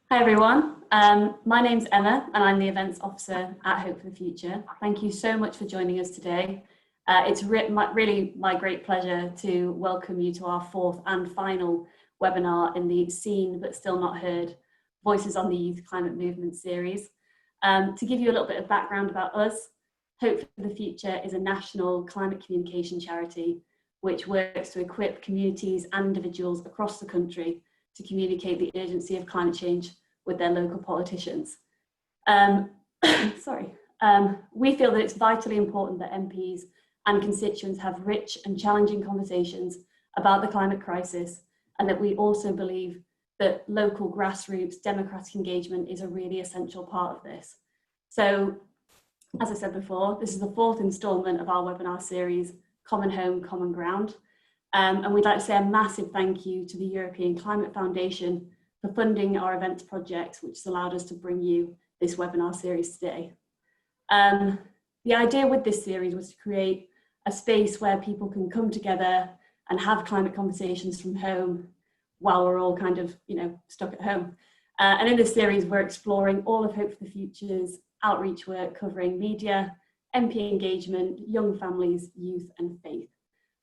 Hi everyone, my name's Emma and I'm the Events Officer at Hope for the Future. Thank you so much for joining us today. It's really my great pleasure to welcome you to our fourth and final webinar in the Seen But Still Not Heard Voices on the Youth Climate Movement series. To give you a little bit of background about us, Hope for the Future is a national climate communication charity which works to equip communities and individuals across the country to communicate the urgency of climate change with their local politicians. We feel that it's vitally important that MPs and constituents have rich and challenging conversations about the climate crisis, and that we also believe that local grassroots democratic engagement is a really essential part of this. So, as I said before, this is the fourth instalment of our webinar series, Common Home, Common Ground. And we'd like to say a massive thank you to the European Climate Foundation for funding our events project, which has allowed us to bring you this webinar series today. The idea with this series was to create a space where people can come together and have climate conversations from home while we're all kind of, stuck at home. And in this series, we're exploring all of Hope for the Future's outreach work covering media, MP engagement, young families, youth and faith.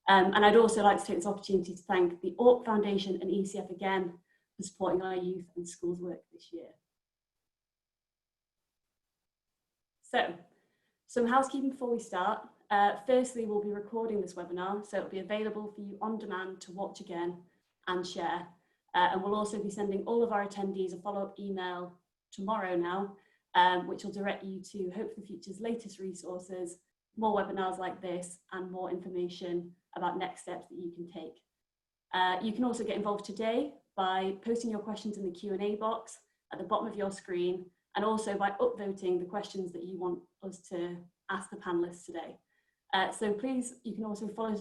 And I'd also like to take this opportunity to thank the ORC Foundation and ECF again for supporting our youth and schools work this year. So, some housekeeping before we start. Firstly, we'll be recording this webinar, so it'll be available for you on demand to watch again and share. And we'll also be sending all of our attendees a follow-up email tomorrow now, which will direct you to Hope for the Future's latest resources, more webinars like this, and more information about next steps that you can take. You can also get involved today by posting your questions in the Q&A box at the bottom of your screen, and also by upvoting the questions that you want us to ask the panelists today. So please, you can also follow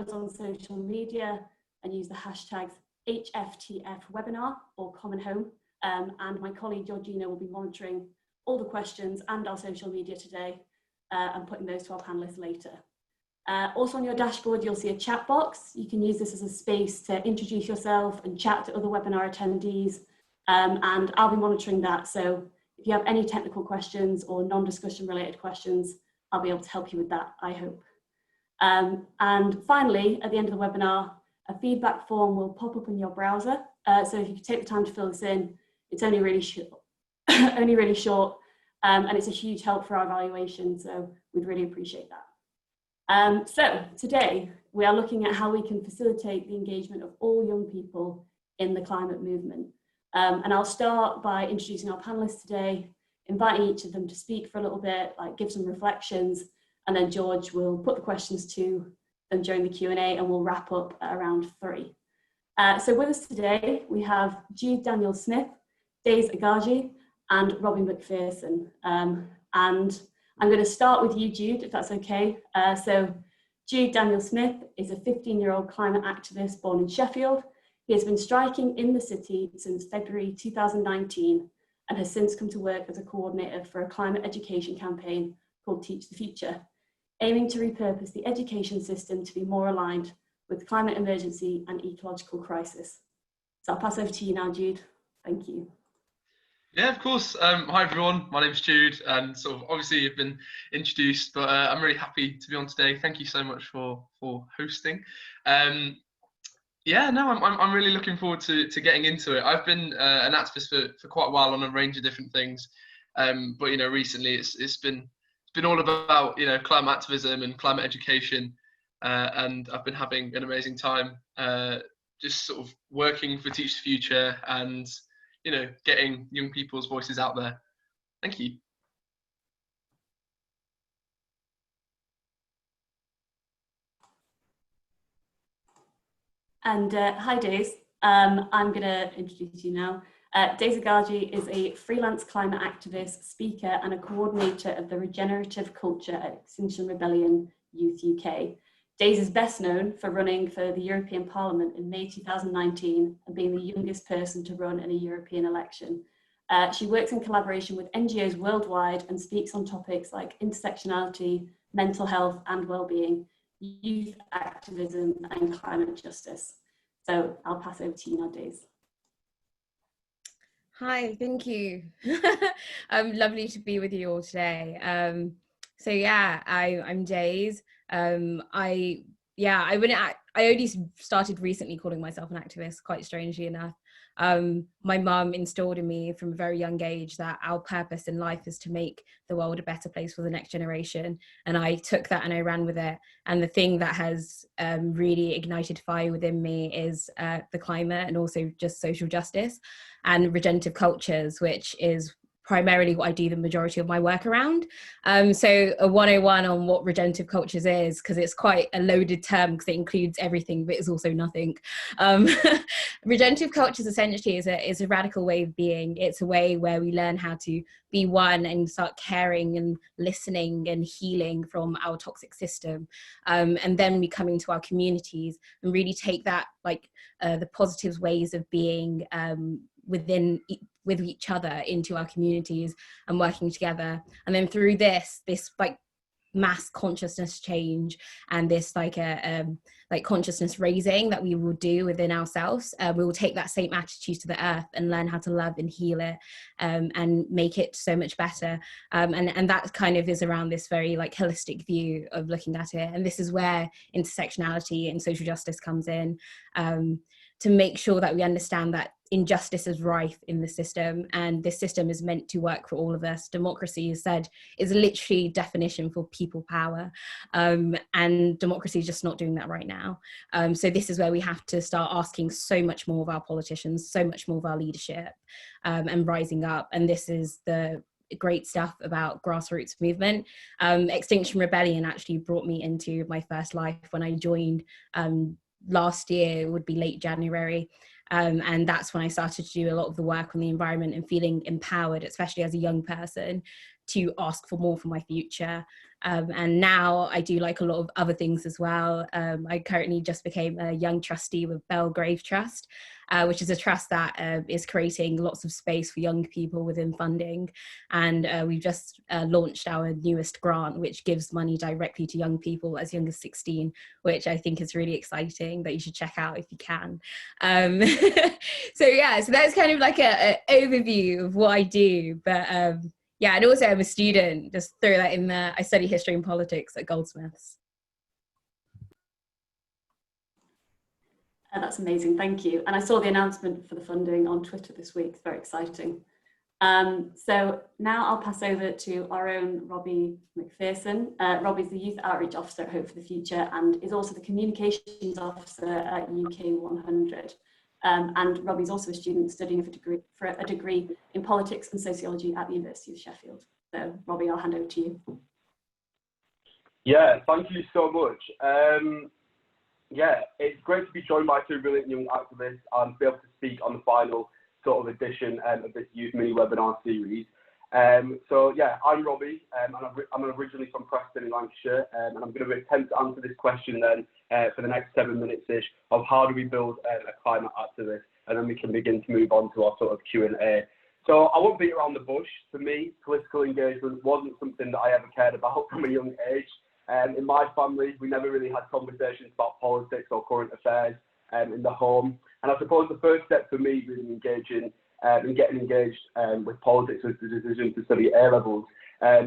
us on social media and use the hashtags HFTFwebinar or Common Home. And my colleague Georgina will be monitoring all the questions and our social media today and putting those to our panelists later. Also on your dashboard, you'll see a chat box. You can use this as a space to introduce yourself and chat to other webinar attendees, and I'll be monitoring that. So if you have any technical questions or non-discussion related questions, I'll be able to help you with that, I hope. And finally, at the end of the webinar, a feedback form will pop up in your browser. So if you could take the time to fill this in, it's only really short, and it's a huge help for our evaluation, so we'd really appreciate that. So today we are looking at how we can facilitate the engagement of all young people in the climate movement. And I'll start by introducing our panelists today, inviting each of them to speak for a little bit, give some reflections, and then George will put the questions to them during the Q&A, and we'll wrap up at around 3. So with us today, we have Jude Daniel Smith, Days Agaji, and Robbie Mcpherson. And I'm going to start with you, Jude, if that's okay. So Jude Daniel Smith is a 15-year-old climate activist born in Sheffield. He has been striking in the city since February 2019 and has since come to work as a coordinator for a climate education campaign called Teach the Future, aiming to repurpose the education system to be more aligned with climate emergency and ecological crisis. So I'll pass over to you now, Jude. Thank you. Yeah, of course. Hi everyone, my name's Jude, and obviously you've been introduced, but I'm really happy to be on today. Thank you so much for hosting. Yeah, no, I'm really looking forward to getting into it. I've been an activist for quite a while on a range of different things, but recently it's been all about climate activism and climate education, and I've been having an amazing time just working for Teach the Future and getting young people's voices out there. Thank you. And hi, Days. I'm going to introduce you now. Days Agaji is a freelance climate activist, speaker, and a coordinator of the Regenerative Culture at Extinction Rebellion Youth UK. Days is best known for running for the European Parliament in May 2019 and being the youngest person to run in a European election. She works in collaboration with NGOs worldwide and speaks on topics like intersectionality, mental health and well-being, youth activism and climate justice. So I'll pass over to you now, Days. Hi, thank you. Lovely to be with you all today. So yeah, I'm Days. I wouldn't. I only started recently calling myself an activist, quite strangely enough. My mum instilled in me from a very young age that our purpose in life is to make the world a better place for the next generation, and I took that and I ran with it. And the thing that has really ignited fire within me is the climate and also just social justice and regenerative cultures, which is primarily what I do the majority of my work around. So a 101 on what regenerative cultures is, because it's quite a loaded term because it includes everything, but it's also nothing. Regenerative cultures essentially is a radical way of being. It's a way where we learn how to be one and start caring and listening and healing from our toxic system. And then we come into our communities and really take that, like the positive ways of being with each other into our communities and working together. And then through this like mass consciousness change and this like consciousness raising that we will do within ourselves, we will take that same attitude to the earth and learn how to love and heal it, and make it so much better. And that kind of is around this very like holistic view of looking at it. And this is where intersectionality and social justice comes in, to make sure that we understand that injustice is rife in the system, and this system is meant to work for all of us. Democracy is literally definition for people power, and democracy is just not doing that right now. So this is where we have to start asking so much more of our politicians, so much more of our leadership, and rising up. And this is the great stuff about grassroots movement. Extinction Rebellion actually brought me into my first life when I joined last year. It would be late January. And that's when I started to do a lot of the work on the environment and feeling empowered, especially as a young person, to ask for more for my future. And now I do like a lot of other things as well. I currently just became a young trustee with Belgrave Trust, which is a trust that is creating lots of space for young people within funding. And we've just launched our newest grant, which gives money directly to young people as young as 16, which I think is really exciting, that you should check out if you can. So that's kind of like an overview of what I do. But yeah, and also I'm a student, just throw that in there. I study history and politics at Goldsmiths. That's amazing, thank you. And I saw the announcement for the funding on Twitter this week, it's very exciting. So now I'll pass over to our own Robbie Mcpherson. Robbie's the Youth Outreach Officer at Hope for the Future and is also the Communications Officer at UK 100. And Robbie's also a student studying for a degree in politics and sociology at the University of Sheffield. So Robbie, I'll hand over to you. Yeah, thank you so much. Yeah, it's great to be joined by two brilliant young activists and be able to speak on the final sort of edition of this youth mini webinar series. So yeah, I'm Robbie, and I'm originally from Preston in Lancashire, and I'm going to attempt to answer this question then for the next 7 minutes-ish of how do we build a climate activist, and then we can begin to move on to our sort of Q&A. So I won't beat around the bush. For me, political engagement wasn't something that I ever cared about from a young age. In my family, we never really had conversations about politics or current affairs in the home. And I suppose the first step for me really engaging and getting engaged with politics was the decision to study A-levels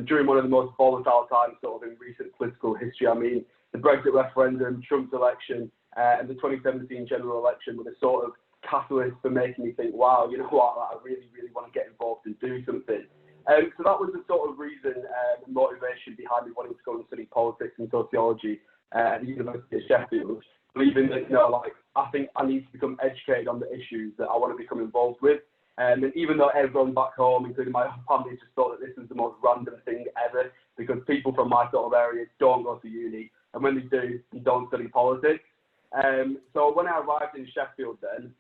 during one of the most volatile times sort of in recent political history. I mean, the Brexit referendum, Trump's election, and the 2017 general election were the sort of catalyst for making me think, wow, you know what, I really, really want to get involved and do something. So that was the sort of reason and motivation behind me wanting to go and study politics and sociology at the University of Sheffield, believing that, you know, like, I think I need to become educated on the issues that I want to become involved with. And even though everyone back home, including my family, just thought that this was the most random thing ever, because people from my sort of area don't go to uni, and when they do, they don't study politics. So when I arrived in Sheffield then,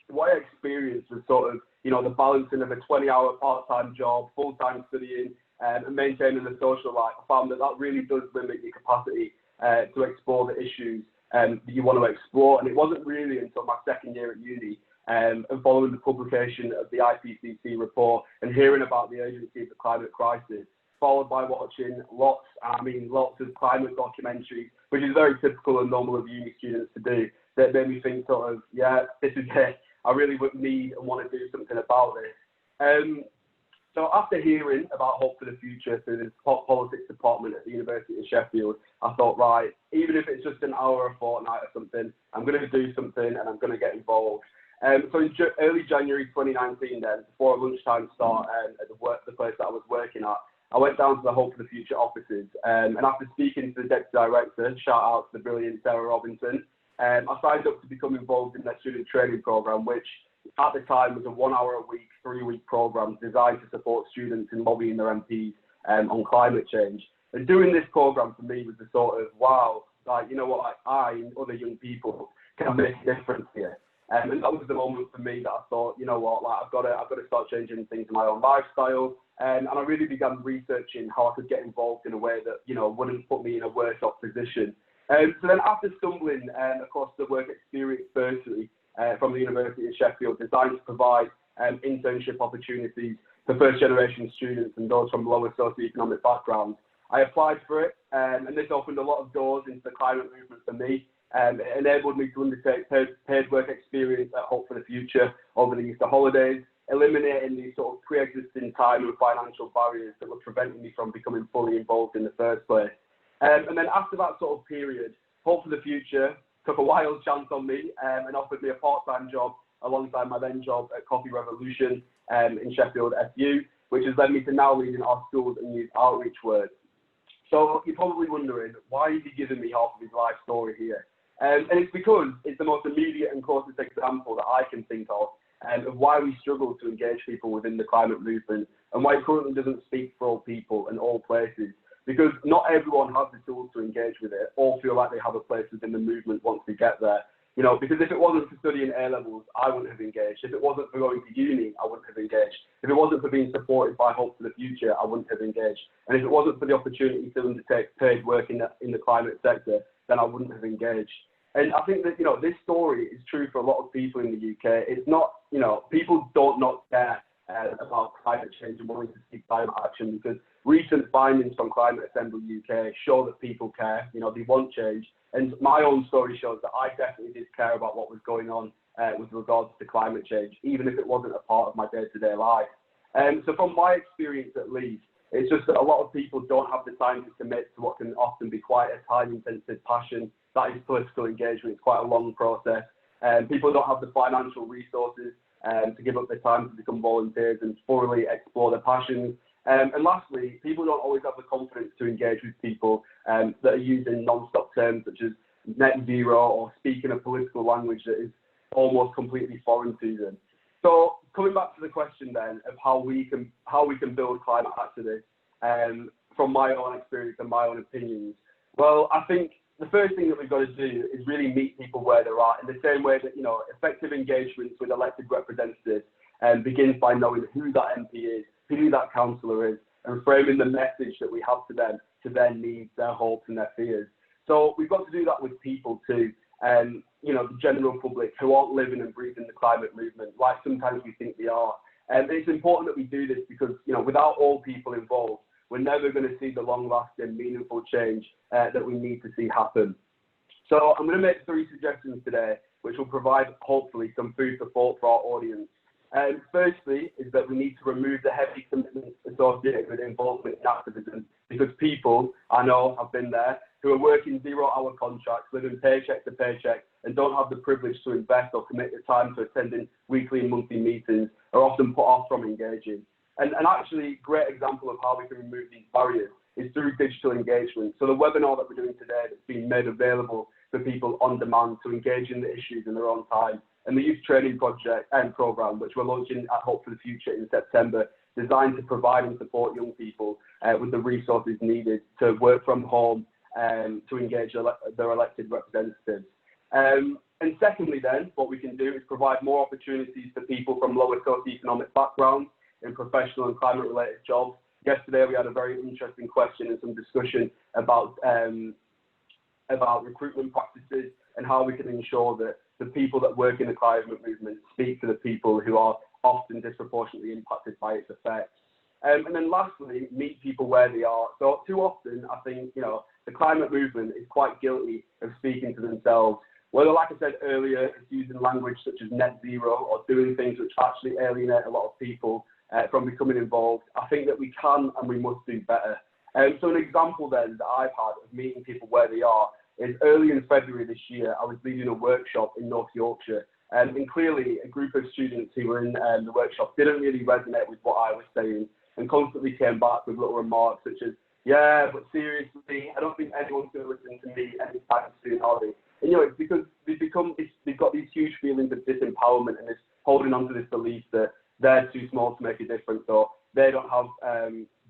what I experienced was sort of, you know, the balancing of a 20-hour part-time job, full-time studying, and maintaining a social life. I found that really does limit your capacity to explore the issues that you want to explore. And it wasn't really until my second year at uni and following the publication of the IPCC report and hearing about the urgency of the climate crisis, followed by watching lots of climate documentaries, which is very typical and normal of uni students to do, that made me think sort of, yeah, this is it. I really would need and want to do something about this. So after hearing about Hope for the Future through the politics department at the University of Sheffield, I thought, right, even if it's just an hour a fortnight or something, I'm going to do something and I'm going to get involved. So in early January 2019 then, before lunchtime start at the place that I was working at, I went down to the Hope for the Future offices, and after speaking to the deputy director, shout out to the brilliant Sarah Robinson, I signed up to become involved in their student training program, which at the time was a 1 hour a week, 3-week program designed to support students in lobbying their MPs on climate change. And doing this program for me was the sort of, wow, like, you know what, like, I and other young people can make a difference here. And that was the moment for me that I thought, you know what, like, I've got to start changing things in my own lifestyle. And I really began researching how I could get involved in a way that, you know, wouldn't put me in a worse off position. So then after stumbling across the work experience bursary from the University of Sheffield, designed to provide internship opportunities for first generation students and those from lower socioeconomic backgrounds, I applied for it, and this opened a lot of doors into the climate movement for me. It enabled me to undertake paid work experience at Hope for the Future over the Easter holidays, eliminating these sort of pre-existing time and financial barriers that were preventing me from becoming fully involved in the first place. And then after that sort of period, Hope for the Future took a wild chance on me and offered me a part-time job alongside my then job at Coffee Revolution in Sheffield FU, which has led me to now leading our schools and youth outreach work. So you're probably wondering, why is he giving me half of his life story here? And it's because it's the most immediate and closest example that I can think of why we struggle to engage people within the climate movement and why it currently doesn't speak for all people and all places. Because not everyone has the tools to engage with it or feel like they have a place within the movement once they get there. You know, because if it wasn't for studying A-levels, I wouldn't have engaged. If it wasn't for going to uni, I wouldn't have engaged. If it wasn't for being supported by Hope for the Future, I wouldn't have engaged. And if it wasn't for the opportunity to undertake paid work in the climate sector, then I wouldn't have engaged. And I think that, you know, this story is true for a lot of people in the UK. It's not, you know, people don't not care about climate change and wanting to see climate action, because recent findings from Climate Assembly UK show that people care, you know, they want change. And my own story shows that I definitely did care about what was going on with regards to climate change, even if it wasn't a part of my day-to-day life. So from my experience at least, it's just that a lot of people don't have the time to commit to what can often be quite a time-intensive passion. That is political engagement. It's quite a long process. People don't have the financial resources to give up their time to become volunteers and thoroughly explore their passions. And lastly, people don't always have the confidence to engage with people that are using non-stop terms such as net zero or speaking a political language that is almost completely foreign to them. So coming back to the question then of how we can build climate activists from my own experience and my own opinions, well, I think the first thing that we've got to do is really meet people where they're at, in the same way that, you know, effective engagements with elected representatives begins by knowing who that MP is, who that councillor is, and framing the message that we have to them, to their needs, their hopes and their fears. So we've got to do that with people too, you know, the general public who aren't living and breathing the climate movement like sometimes we think they are. And it's important that we do this because, you know, without all people involved, we're never going to see the long-lasting, meaningful change that we need to see happen. So I'm going to make 3 suggestions today, which will provide, hopefully, some food for thought for our audience. Firstly, is that we need to remove the heavy commitments associated with involvement in activism, because people, I know, have been there, who are working 0-hour contracts, living paycheck to paycheck, and don't have the privilege to invest or commit the time to attending weekly and monthly meetings, are often put off from engaging. And actually, great example of how we can remove these barriers is through digital engagement. So the webinar that we're doing today that's been made available for people on demand to engage in the issues in their own time, and the youth training project and program, which we're launching at Hope for the Future in September, designed to provide and support young people with the resources needed to work from home to engage their elected representatives. And secondly then, what we can do is provide more opportunities for people from lower socioeconomic backgrounds in professional and climate related jobs. Yesterday we had a very interesting question and some discussion about recruitment practices and how we can ensure that the people that work in the climate movement speak to the people who are often disproportionately impacted by its effects. And then lastly, meet people where they are. So too often, I think, you know, the climate movement is quite guilty of speaking to themselves. Whether, like I said earlier, it's using language such as net zero or doing things which actually alienate a lot of people from becoming involved. I think that we can and we must do better. So an example then that I've had of meeting people where they are is early in February this year, I was leading a workshop in North Yorkshire. And clearly a group of students who were in the workshop didn't really resonate with what I was saying and constantly came back with little remarks such as, yeah, but seriously, I don't think anyone's going to listen to me anytime soon, are they? And, it's because they've got these huge feelings of disempowerment and this holding on to this belief that they're too small to make a difference or they don't have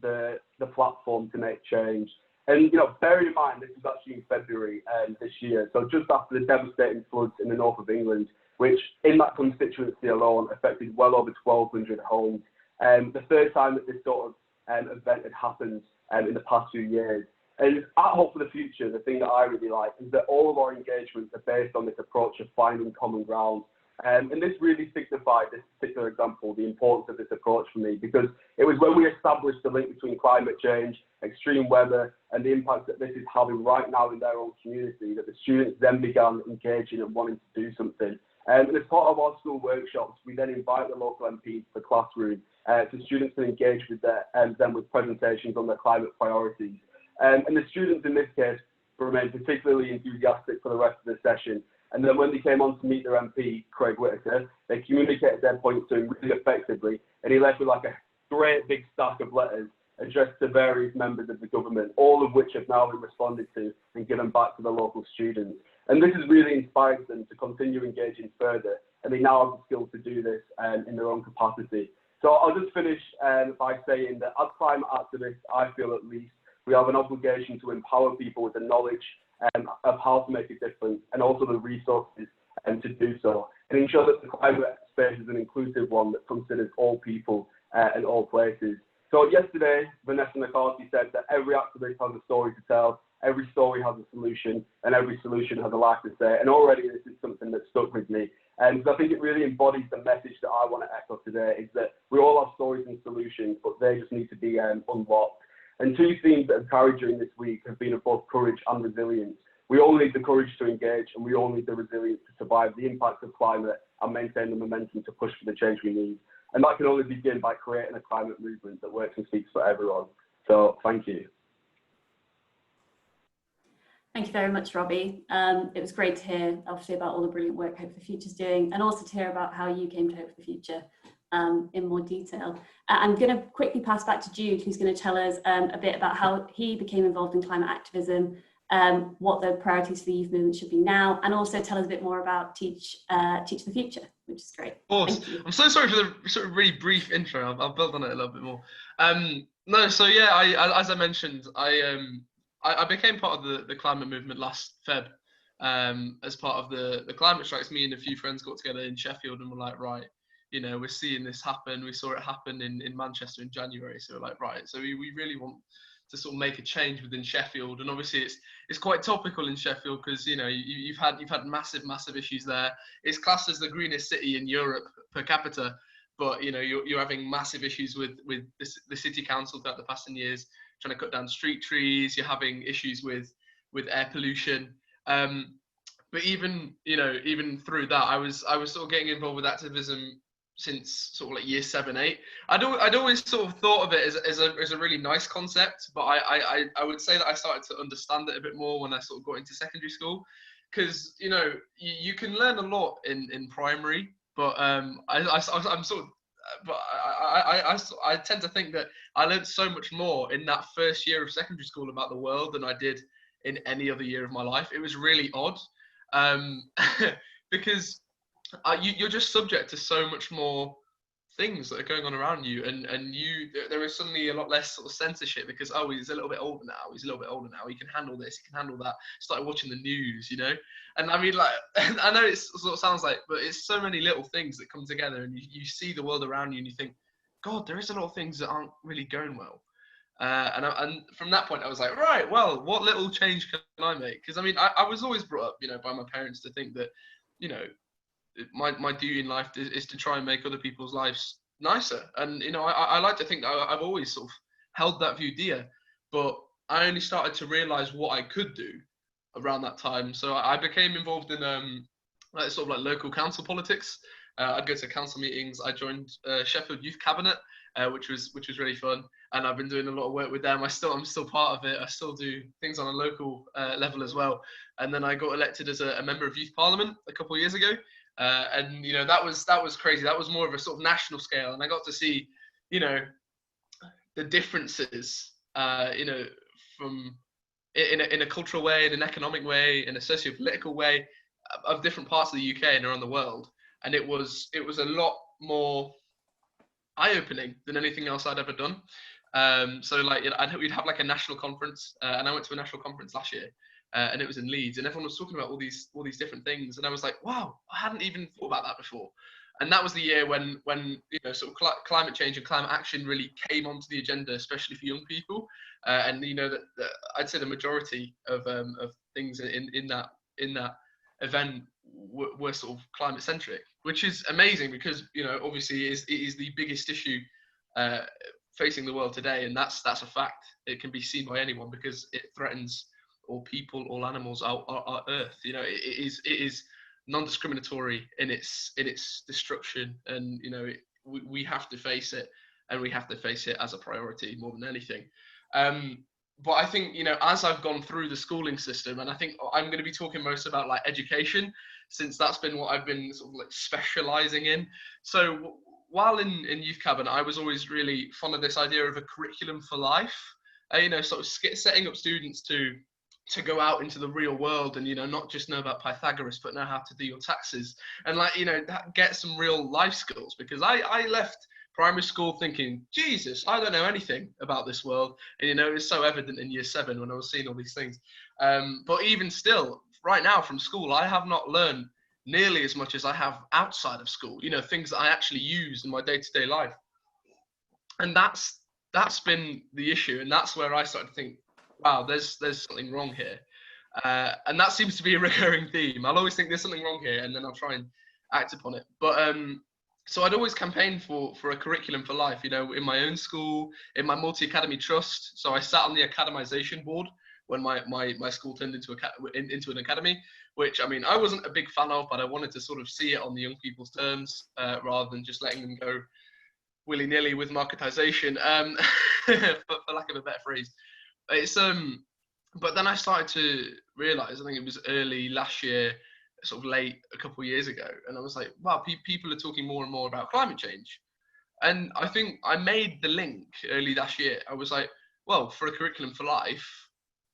the platform to make change. And, bearing in mind, this was actually in February this year, so just after the devastating floods in the north of England, which in that constituency alone affected well over 1,200 homes. The third time that this sort of event had happened in the past few years. And at Hope for the Future, the thing that I really like is that all of our engagements are based on this approach of finding common ground. And this really signified, this particular example, the importance of this approach for me, because it was when we established the link between climate change, extreme weather, and the impact that this is having right now in their own community, that the students then began engaging and wanting to do something. And as part of our school workshops, we then invite the local MPs to the classroom so students can engage with them with presentations on their climate priorities. And the students in this case remained particularly enthusiastic for the rest of the session. And then when they came on to meet their MP, Craig Whitaker, they communicated their points to him really effectively, and he left with like a great big stack of letters addressed to various members of the government, all of which have now been responded to and given back to the local students. And this has really inspired them to continue engaging further, and they now have the skills to do this in their own capacity. So I'll just finish by saying that as climate activists, I feel at least, we have an obligation to empower people with the knowledge of how to make a difference and also the resources to do so, and ensure that the climate space is an inclusive one that considers all people and all places. So yesterday, Vanessa McCarthy said that every activist has a story to tell, every story has a solution, and every solution has a life to say. And already this is something that stuck with me. And so I think it really embodies the message that I want to echo today, is that we all have stories and solutions, but they just need to be unlocked. And two themes that have carried during this week have been of both courage and resilience. We all need the courage to engage, and we all need the resilience to survive the impact of climate and maintain the momentum to push for the change we need. And that can only begin by creating a climate movement that works and speaks for everyone. So thank you. Thank you very much, Robbie. It was great to hear, obviously, about all the brilliant work Hope for the Future is doing, and also to hear about how you came to Hope for the Future in more detail. I'm going to quickly pass back to Jude, who's going to tell us a bit about how he became involved in climate activism, what the priorities for the youth movement should be now, and also tell us a bit more about Teach the Future, which is great. Of course. I'm so sorry for the sort of really brief intro. I'll build on it a little bit more. No, so yeah, as I mentioned, I became part of the climate movement last Feb as part of the climate strikes. Me and a few friends got together in Sheffield and were like, right, we're seeing this happen. We saw it happen in Manchester in January. So we're like, right, so we really want to sort of make a change within Sheffield. And obviously it's quite topical in Sheffield because, you've had massive issues there. It's classed as the greenest city in Europe per capita, but, you're having massive issues with the city council throughout the past 10 years, trying to cut down street trees. You're having issues with air pollution. But even through that, I was sort of getting involved with activism since sort of like year 7, 8. I'd always sort of thought of it as a really nice concept, but I would say that I started to understand it a bit more when I sort of got into secondary school, because you can learn a lot in primary, but I tend to think that I learned so much more in that first year of secondary school about the world than I did in any other year of my life. It was really odd, because you're just subject to so much more things that are going on around you, and there is suddenly a lot less sort of censorship because, oh, he's a little bit older now, he can handle this, he can handle that. Started watching the news, and I mean, like, I know it sort of sounds like, but it's so many little things that come together, and you see the world around you and you think, God, there is a lot of things that aren't really going well. And from that point I was like, right, well, what little change can I make? Because I mean, I was always brought up by my parents to think that my duty in life is to try and make other people's lives nicer, and I like to think that I've always sort of held that view dear, but I only started to realize what I could do around that time. So I became involved in like local council politics, I'd go to council meetings. I joined Sheffield Youth Cabinet, which was really fun, and I've been doing a lot of work with them. I'm still part of it. I still do things on a local level as well. And then I got elected as a member of Youth Parliament a couple of years ago, and that was crazy. That was more of a sort of national scale, and I got to see the differences from in a cultural way, in an economic way, in a socio-political way of different parts of the UK and around the world. And it was a lot more eye-opening than anything else I'd ever done. So like we'd have like a national conference, and I went to a national conference last year, and it was in Leeds, and everyone was talking about all these different things, and I was like, wow, I hadn't even thought about that before. And that was the year when sort of climate change and climate action really came onto the agenda, especially for young people. And that I'd say the majority of things in that event were sort of climate centric, which is amazing because obviously it is the biggest issue facing the world today, and that's a fact. It can be seen by anyone because it threatens all people, all animals, our Earth. It is non-discriminatory in its destruction, and we have to face it, and we have to face it as a priority more than anything. But I think as I've gone through the schooling system, and I think I'm going to be talking most about like education, since that's been what I've been sort of like specializing in. So while in youth cabinet, I was always really fond of this idea of a curriculum for life, sort of setting up students to go out into the real world and not just know about Pythagoras, but know how to do your taxes and get some real life skills. Because I left primary school thinking, Jesus, I don't know anything about this world, and it was so evident in year 7 when I was seeing all these things. But even still, right now from school, I have not learned nearly as much as I have outside of school. Things that I actually use in my day-to-day life, and that's been the issue, and that's where I started to think, wow, there's something wrong here. And that seems to be a recurring theme. I'll always think there's something wrong here, and then I'll try and act upon it. But so I'd always campaigned for a curriculum for life, in my own school, in my multi-academy trust. So I sat on the academization board when my school turned into an academy, which I wasn't a big fan of, but I wanted to sort of see it on the young people's terms, rather than just letting them go willy-nilly with marketization, for lack of a better phrase. It's but then I started to realize, I think it was early last year, sort of late a couple of years ago, and I was like, wow, people are talking more and more about climate change. And I think I made the link early last year. I was like, well, for a curriculum for life,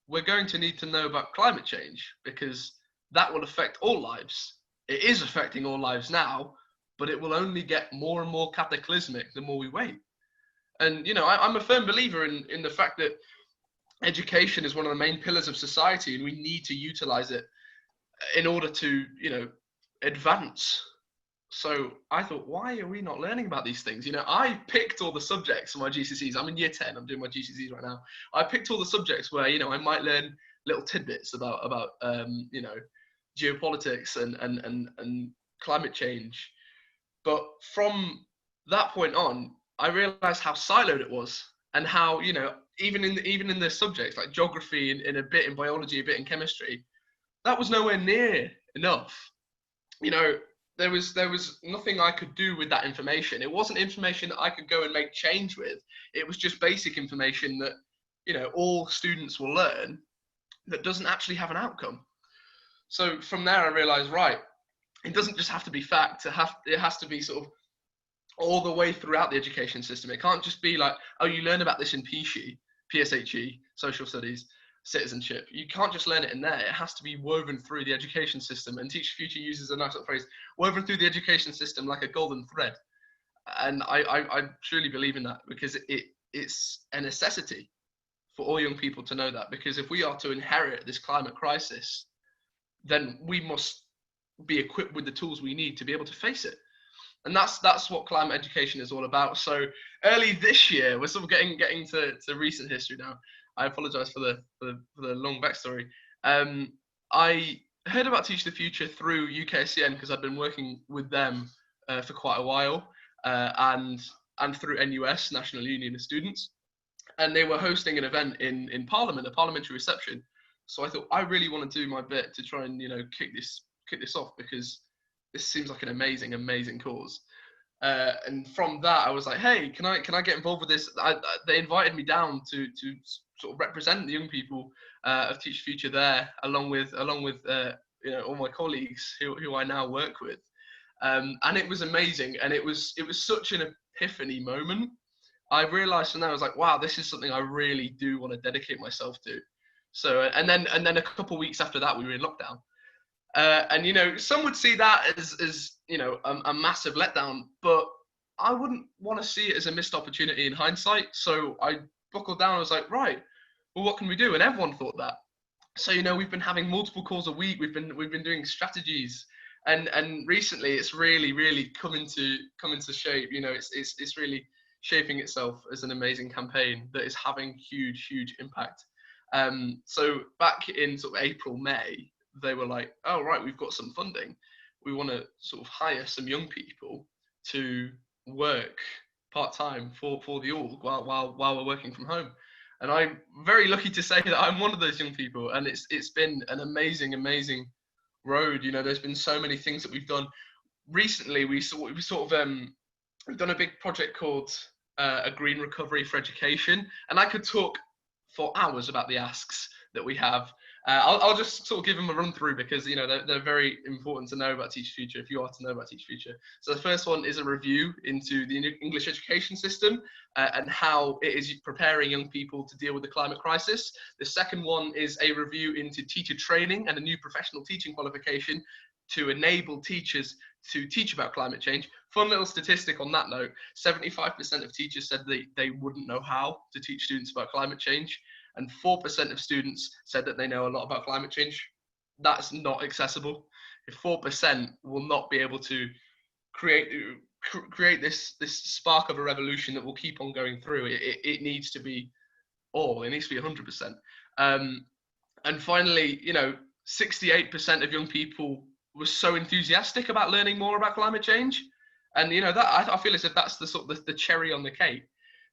we're going to need to know about climate change, because that will affect all lives. It is affecting all lives now, but it will only get more and more cataclysmic the more we wait. And I'm a firm believer in the fact that education is one of the main pillars of society, and we need to utilize it in order to advance. So I thought, why are we not learning about these things? I picked all the subjects for my GCSEs. I'm in year 10, I'm doing my GCSEs right now. I picked all the subjects where I might learn little tidbits about geopolitics and climate change. But from that point on, I realized how siloed it was, and how even in the subjects like geography and a bit in biology, a bit in chemistry, that was nowhere near enough. There was nothing I could do with that information. It wasn't information that I could go and make change with. It was just basic information that all students will learn, that doesn't actually have an outcome. So from there I realized, right, it doesn't just have to be fact. It has to be sort of all the way throughout the education system. It can't just be like, oh, you learn about this in PSHE, social studies, citizenship. You can't just learn it in there. It has to be woven through the education system. And Teach Future uses a nice little phrase, woven through the education system like a golden thread. And I truly believe in that, because it's a necessity for all young people to know that, because if we are to inherit this climate crisis, then we must be equipped with the tools we need to be able to face it. And that's what climate education is all about. So early this year, we're sort of getting to recent history now. I apologize for the long backstory. I heard about Teach the Future through UKSCN, because I've been working with them for quite a while, and through NUS, National Union of Students. And they were hosting an event in Parliament, a parliamentary reception. So I thought, I really want to do my bit to try and kick this off, because this seems like an amazing cause. And from that, I was like, hey, can I get involved with this? They invited me down to sort of represent the young people of Teach Future there, along with all my colleagues who I now work with. And it was amazing, and it was such an epiphany moment. I realized from there, I was like, wow, this is something I really do want to dedicate myself to. So, and then a couple of weeks after that, we were in lockdown. And some would see that as a massive letdown, but I wouldn't want to see it as a missed opportunity in hindsight. So I buckled down. I was like, right, well, what can we do? And everyone thought that. So we've been having multiple calls a week. We've been doing strategies, and recently it's really come into shape. It's really shaping itself as an amazing campaign that is having huge impact. So back in sort of April, May, they were like, oh, right, we've got some funding. We want to sort of hire some young people to work part-time for the org while we're working from home. And I'm very lucky to say that I'm one of those young people, and it's been an amazing road. There's been so many things that we've done. Recently, we've done a big project called a Green Recovery for Education, and I could talk for hours about the asks that we have. I'll just sort of give them a run through, because they're very important to know about Teach Future, if you are to know about Teach Future. So the first one is a review into the English education system and how it is preparing young people to deal with the climate crisis. The second one is a review into teacher training and a new professional teaching qualification to enable teachers to teach about climate change. Fun little statistic on that note: 75% of teachers said they wouldn't know how to teach students about climate change, and 4% of students said that they know a lot about climate change. That's not accessible. If 4% will not be able to create this spark of a revolution that will keep on going through, it needs to be all. It needs to be 100%. And finally, 68% of young people were so enthusiastic about learning more about climate change, and that I feel as if that's the sort of the cherry on the cake.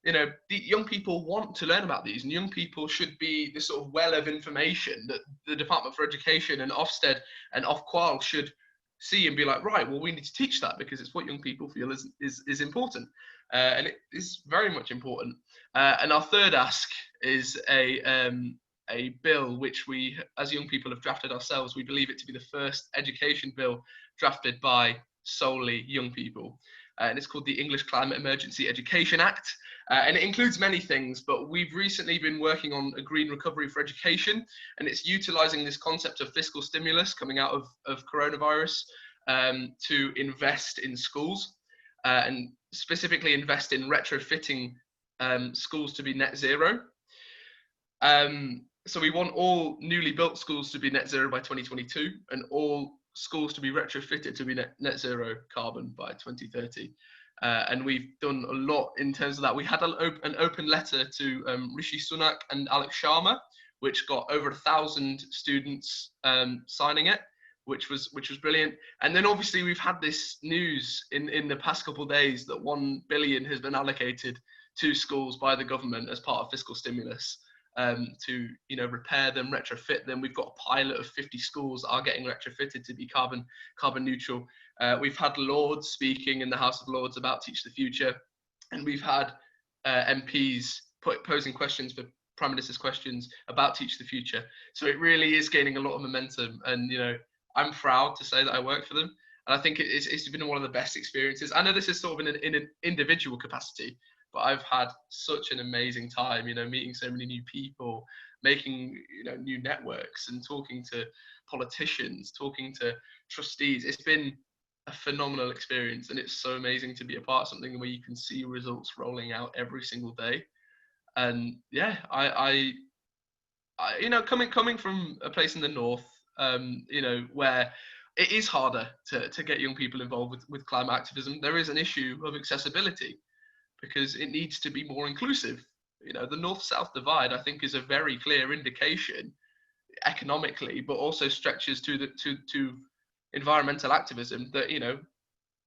The young people want to learn about these, and young people should be the sort of well of information that the Department for Education and Ofsted and Ofqual should see and be like, right, well, we need to teach that because it's what young people feel is important, and it is very much important. And our third ask is a bill which we, as young people, have drafted ourselves. We believe it to be the first education bill drafted by solely young people. And it's called the English Climate Emergency Education Act. And it includes many things, but we've recently been working on a green recovery for education, and it's utilizing this concept of fiscal stimulus coming out of coronavirus to invest in schools, and specifically invest in retrofitting schools to be net zero. So we want all newly built schools to be net zero by 2022, and all schools to be retrofitted to be net zero carbon by 2030. And we've done a lot in terms of that. We had an open letter to Rishi Sunak and Alex Sharma, which got over 1,000 students signing it, which was brilliant. And then obviously we've had this news in the past couple of days that 1 billion has been allocated to schools by the government as part of fiscal stimulus. To repair them, retrofit them. We've got a pilot of 50 schools that are getting retrofitted to be carbon neutral. We've had Lords speaking in the House of Lords about Teach the Future, and we've had MPs posing questions for Prime Minister's questions about Teach the Future. So it really is gaining a lot of momentum, and I'm proud to say that I work for them, and I think it's been one of the best experiences. I know this is sort of in an individual capacity, but I've had such an amazing time, meeting so many new people, making, new networks, and talking to politicians, talking to trustees. It's been a phenomenal experience, and it's so amazing to be a part of something where you can see results rolling out every single day. And yeah, I coming from a place in the north, where it is harder to get young people involved with climate activism, there is an issue of accessibility, because it needs to be more inclusive. The north-south divide, I think, is a very clear indication economically, but also stretches to environmental activism, that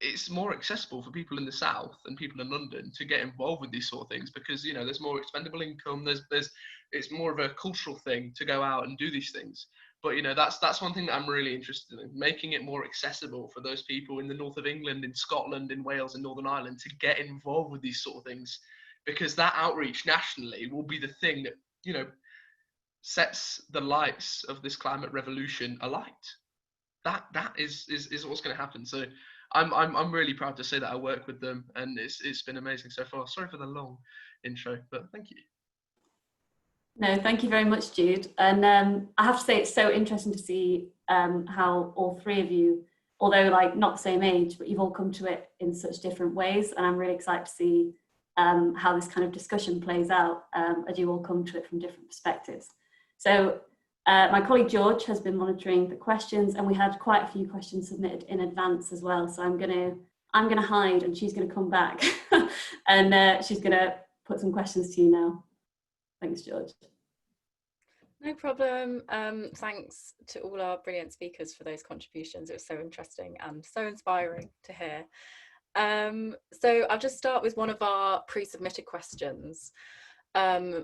it's more accessible for people in the south and people in London to get involved with these sort of things, because there's more expendable income, there's it's more of a cultural thing to go out and do these things. But, you know, that's one thing that I'm really interested in, making it more accessible for those people in the north of England, in Scotland, in Wales, and Northern Ireland to get involved with these sort of things, because that outreach nationally will be the thing that, you know, sets the lights of this climate revolution alight. That is what's going to happen. So I'm really proud to say that I work with them, and it's been amazing so far. Sorry for the long intro, but thank you. No, thank you very much, Jude. And I have to say, it's so interesting to see how all three of you, although like not the same age, but you've all come to it in such different ways. And I'm really excited to see how this kind of discussion plays out as you all come to it from different perspectives. So my colleague George has been monitoring the questions, and we had quite a few questions submitted in advance as well. So I'm gonna hide, and she's gonna come back, and she's gonna put some questions to you now. Thanks, George. No problem. Thanks to all our brilliant speakers for those contributions. It was so interesting and so inspiring to hear. So I'll just start with one of our pre-submitted questions,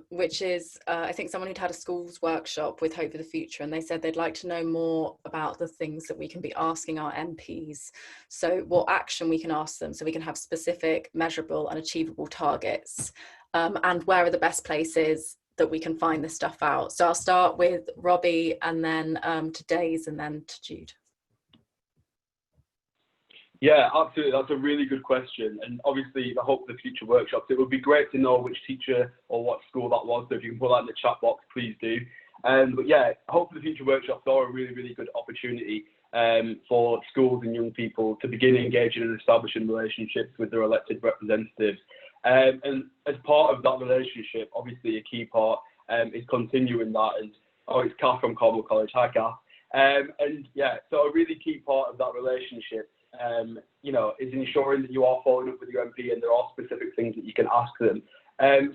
which is, I think someone who'd had a schools workshop with Hope for the Future, and they said they'd like to know more about the things that we can be asking our MPs. So what action we can ask them so we can have specific, measurable and achievable targets. And where are the best places that we can find this stuff out? So I'll start with Robbie, and then to Days, and then to Jude. Yeah, absolutely. That's a really good question. And obviously, the Hope for the Future workshops, it would be great to know which teacher or what school that was. So if you can put that in the chat box, please do. But yeah, Hope for the Future workshops are a really, really good opportunity for schools and young people to begin engaging and establishing relationships with their elected representatives. And as part of that relationship, obviously a key part is continuing that. And it's Kath from Cornwall College. Hi, Kath. And yeah, so a really key part of that relationship, you know, is ensuring that you are following up with your MP and there are specific things that you can ask them.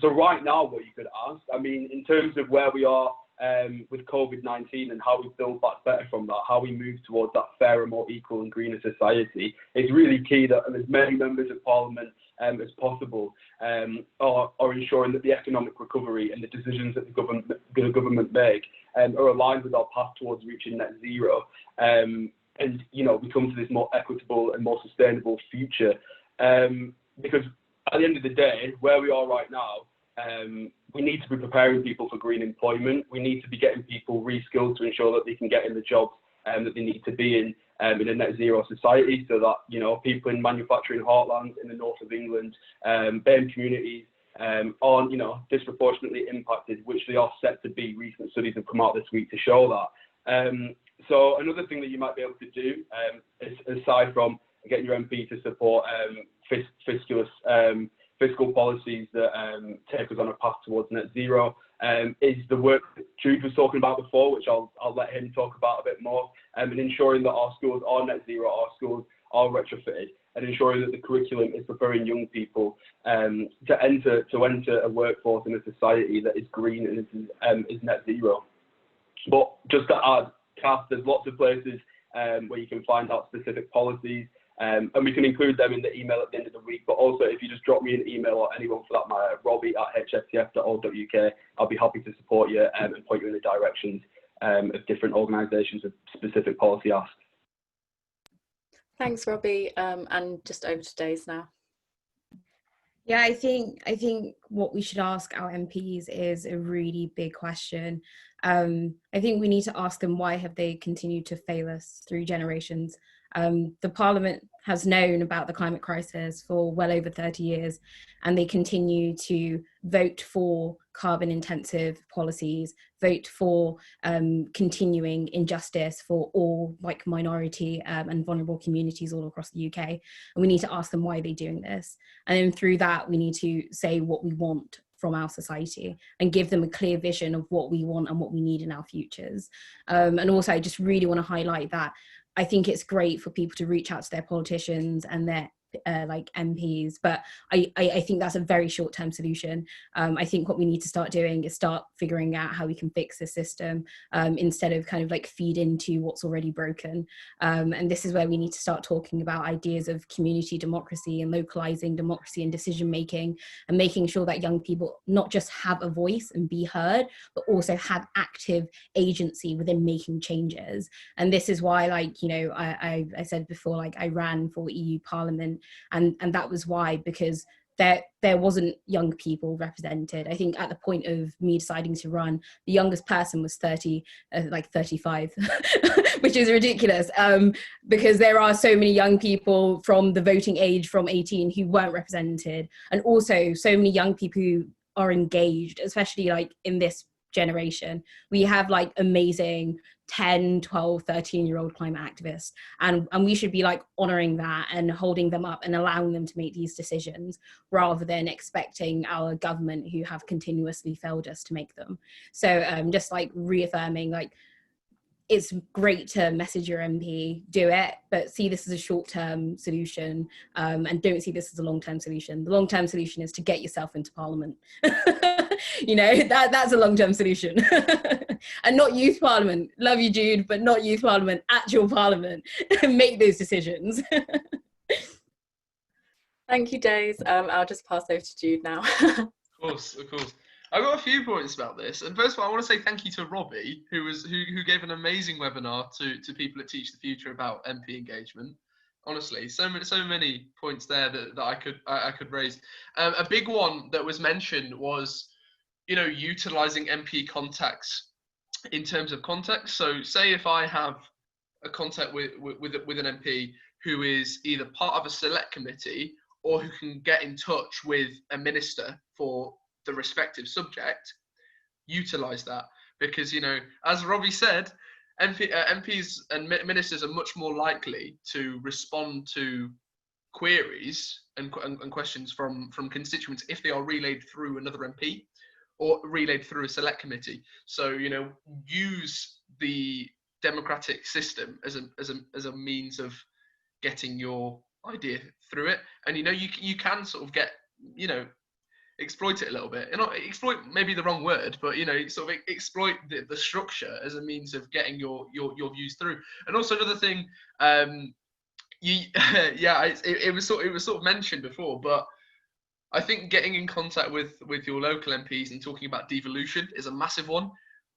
So right now, what you could ask, I mean, in terms of where we are with COVID-19 and how we build back better from that, how we move towards that fairer, more equal and greener society, it's really key that as many members of Parliament as possible are ensuring that the economic recovery and the decisions that the government make are aligned with our path towards reaching net zero. And, you know, we come to this more equitable and more sustainable future. Because at the end of the day, where we are right now, we need to be preparing people for green employment. We need to be getting people reskilled to ensure that they can get in the jobs that they need to be in a net zero society, so that, you know, people in manufacturing heartlands in the north of England, BAME communities, aren't, you know, disproportionately impacted, which they are set to be. Recent studies have come out this week to show that. So another thing that you might be able to do, aside from getting your MP to support fiscal policies that take us on a path towards net zero, is the work that Jude was talking about before, which I'll let him talk about a bit more, and ensuring that our schools are net zero, our schools are retrofitted, and ensuring that the curriculum is preparing young people to enter a workforce in a society that is green and is net zero. But just to add, Kath, there's lots of places where you can find out specific policies, and we can include them in the email at the end of the week. But also, if you just drop me an email, or anyone for that matter, robbie@hftf.org.uk, I'll be happy to support you and point you in the directions of different organisations with specific policy asks. Thanks, Robbie. And just over to Days now. Yeah, I think what we should ask our MPs is a really big question. I think we need to ask them, why have they continued to fail us through generations? The Parliament has known about the climate crisis for well over 30 years, and they continue to vote for carbon intensive policies, vote for continuing injustice for all like minority and vulnerable communities all across the UK. And we need to ask them why they're doing this. And then through that, we need to say what we want from our society and give them a clear vision of what we want and what we need in our futures. And also, I just really want to highlight that I think it's great for people to reach out to their politicians and their like MPs, but I think that's a very short-term solution. I think what we need to start doing is start figuring out how we can fix the system, instead of kind of like feed into what's already broken. And this is where we need to start talking about ideas of community democracy and localizing democracy and decision making, and making sure that young people not just have a voice and be heard, but also have active agency within making changes. And this is why, like, you know, I said before, like, I ran for EU Parliament, and that was why, because there wasn't young people represented. I think at the point of me deciding to run, the youngest person was 35, which is ridiculous, because there are so many young people from the voting age from 18 who weren't represented, and also so many young people who are engaged, especially like in this generation. We have like amazing 10, 12, 13-year-old climate activists, and we should be like honoring that and holding them up and allowing them to make these decisions, rather than expecting our government, who have continuously failed us, to make them. So just like reaffirming, like, it's great to message your MP, do it, but see this as a short-term solution, and don't see this as a long-term solution. The long-term solution is to get yourself into Parliament. You know, that's a long-term solution. And not youth Parliament. Love you, Jude, but not youth Parliament, actual Parliament. Make those decisions. Thank you, Days. I'll just pass over to Jude now. Of course. I've got a few points about this, and first of all, I want to say thank you to Robbie, who gave an amazing webinar to people at Teach the Future about MP engagement. Honestly, so many points there that I could raise. A big one that was mentioned was, you know, utilizing MP contacts in terms of context. So, say if I have a contact with an MP who is either part of a select committee or who can get in touch with a minister for the respective subject, utilize that, because, you know, as Robbie said, MPs and ministers are much more likely to respond to queries and questions from constituents if they are relayed through another MP or relayed through a select committee. So, you know, use the democratic system as a means of getting your idea through it. And, you know, you can sort of get, you know, exploit it a little bit. And not exploit, maybe the wrong word, but, you know, sort of exploit the structure as a means of getting your views through. And also another thing, it was sort of mentioned before, but I think getting in contact with your local MPs and talking about devolution is a massive one.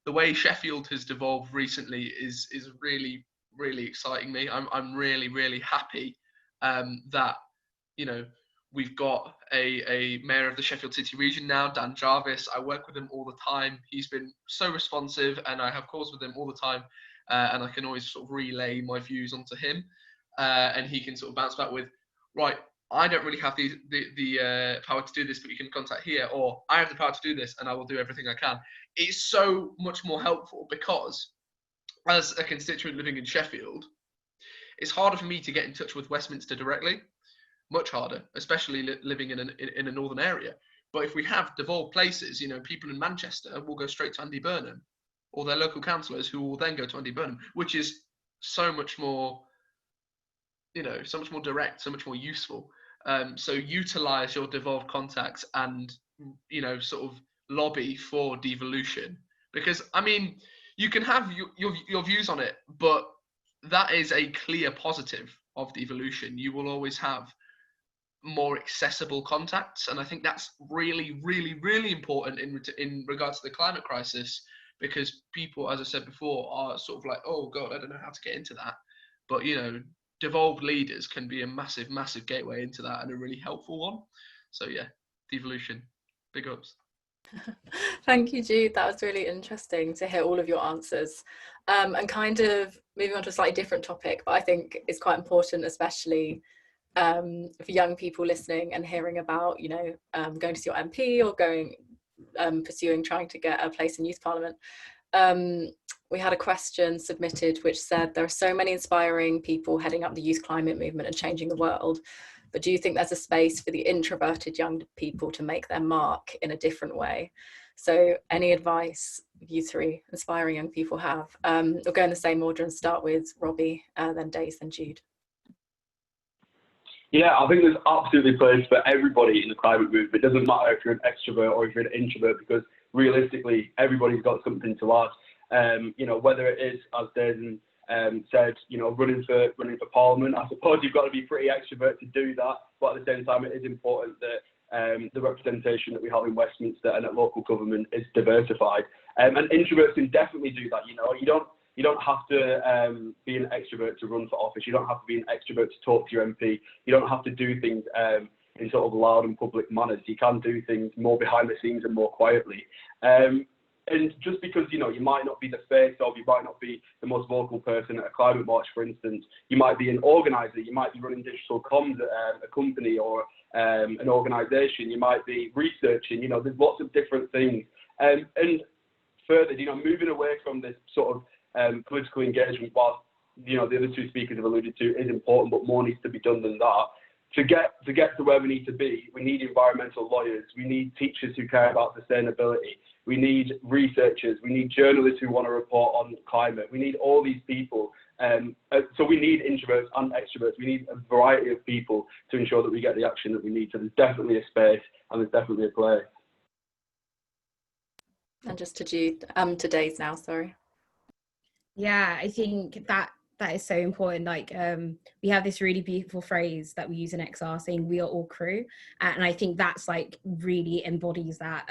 The way Sheffield has devolved recently is really, really exciting me. I'm really, really happy that, you know, we've got a mayor of the Sheffield City region now, Dan Jarvis. I work with him all the time. He's been so responsive, and I have calls with him all the time, and I can always sort of relay my views onto him, and he can sort of bounce back with, right, I don't really have the power to do this, but you can contact here, or I have the power to do this and I will do everything I can. It's so much more helpful, because as a constituent living in Sheffield, it's harder for me to get in touch with Westminster directly, much harder, especially living in a northern area. But if we have devolved places, you know, people in Manchester will go straight to Andy Burnham, or their local councillors who will then go to Andy Burnham, which is so much more, you know, so much more direct, so much more useful. So utilize your devolved contacts and, you know, sort of lobby for devolution, because, I mean, you can have your views on it, but that is a clear positive of devolution. You will always have more accessible contacts, and I think that's really, really, really important in regards to the climate crisis, because people, as I said before, are sort of like, oh God, I don't know how to get into that. But, you know, devolved leaders can be a massive, massive gateway into that, and a really helpful one. So yeah, devolution, big ups. Thank you, Jude. That was really interesting to hear all of your answers. And kind of moving on to a slightly different topic, but I think it's quite important, especially for young people listening and hearing about, you know, going to see your MP or pursuing trying to get a place in youth parliament. We had a question submitted which said, there are so many inspiring people heading up the youth climate movement and changing the world, but do you think there's a space for the introverted young people to make their mark in a different way? So any advice you three inspiring young people have? We'll go in the same order and start with Robbie, then Days, then Jude. Yeah, I think there's absolutely place for everybody in the climate movement. It doesn't matter if you're an extrovert or if you're an introvert, because realistically, everybody's got something to add. You know, whether it is, as Dazen said, you know, running for Parliament, I suppose you've got to be pretty extrovert to do that. But at the same time, it is important that the representation that we have in Westminster and at local government is diversified. And introverts can definitely do that. You know, you don't have to be an extrovert to run for office. You don't have to be an extrovert to talk to your MP. You don't have to do things in sort of loud and public manners. You can do things more behind the scenes and more quietly. And just because, you know, you might not be the face of, you might not be the most vocal person at a climate march, for instance, you might be an organizer, you might be running digital comms at a company or an organization, you might be researching, you know, there's lots of different things. And further, you know, moving away from this sort of political engagement, whilst, you know, the other two speakers have alluded to, is important, but more needs to be done than that. To get to where we need to be, we need environmental lawyers, we need teachers who care about sustainability, we need researchers, we need journalists who want to report on climate, we need all these people. So we need introverts and extroverts, we need a variety of people to ensure that we get the action that we need. So there's definitely a space and there's definitely a place. And just to Jude, today's now, sorry. Yeah, I think that is so important. Like we have this really beautiful phrase that we use in XR saying we are all crew, and I think that's like really embodies that.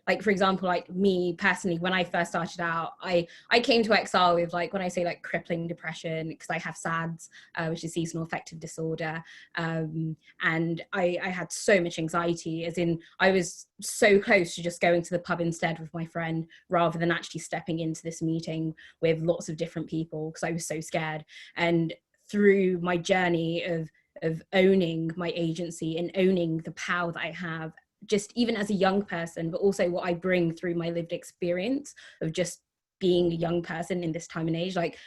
Like for example, like me personally, when I first started out, I came to XR with, like, when I say like crippling depression, because I have SADS, which is seasonal affective disorder, and I had so much anxiety, as in I was so close to just going to the pub instead with my friend rather than actually stepping into this meeting with lots of different people, because I was so scared. And through my journey of owning my agency and owning the power that I have, just even as a young person, but also what I bring through my lived experience of just being a young person in this time and age, like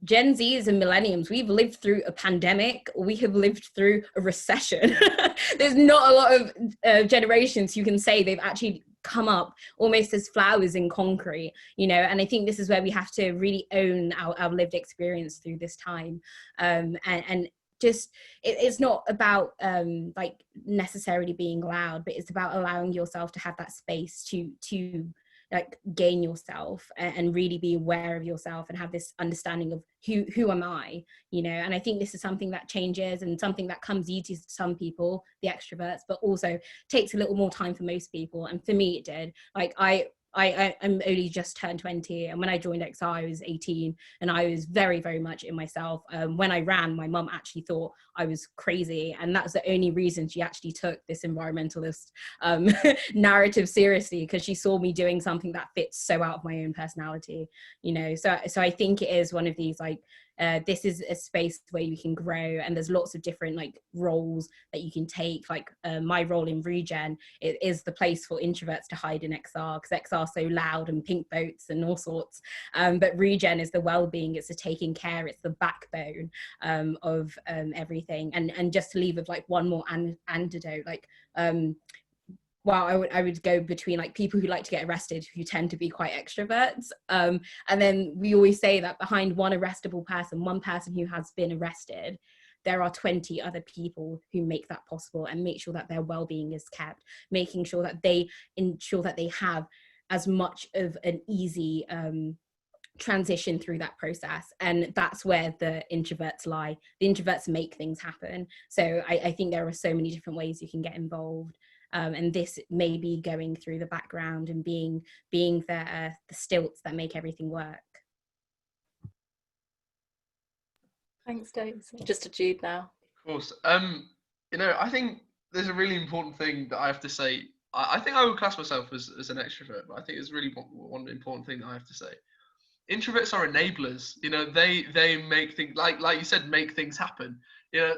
Gen Zs and millenniums, we've lived through a pandemic, or we have lived through a recession. There's not a lot of generations who can say they've actually come up almost as flowers in concrete, you know. And I think this is where we have to really own our lived experience through this time, and just it's not about like necessarily being loud, but it's about allowing yourself to have that space to like gain yourself and really be aware of yourself and have this understanding of who am I, you know. And I think this is something that changes and something that comes easy to some people, the extroverts, but also takes a little more time for most people. And for me it did. Like I'm only just turned 20, and when I joined XR I was 18, and I was very, very much in myself. When I ran, my mum actually thought I was crazy, and that's the only reason she actually took this environmentalist narrative seriously, because she saw me doing something that fits so out of my own personality, you know. So I think it is one of these, like, this is a space where you can grow, and there's lots of different like roles that you can take. Like my role in Regen, it is the place for introverts to hide in XR, because XR are so loud and pink boats and all sorts, but Regen is the well-being, it's the taking care, it's the backbone of everything. And just to leave with like one more antidote, like well, I would go between like people who like to get arrested, who tend to be quite extroverts. And then we always say that behind one arrestable person, one person who has been arrested, there are 20 other people who make that possible and make sure that their well-being is kept, making sure that they ensure that they have as much of an easy transition through that process. And that's where the introverts lie. The introverts make things happen. So I think there are so many different ways you can get involved. And this may be going through the background and being the stilts that make everything work. Thanks, Dave. Just to Jude now. Of course. You know, I think there's a really important thing that I have to say. I think I would class myself as an extrovert, but I think it's really one important thing that I have to say. Introverts are enablers. You know, they make things, like you said, make things happen. You know,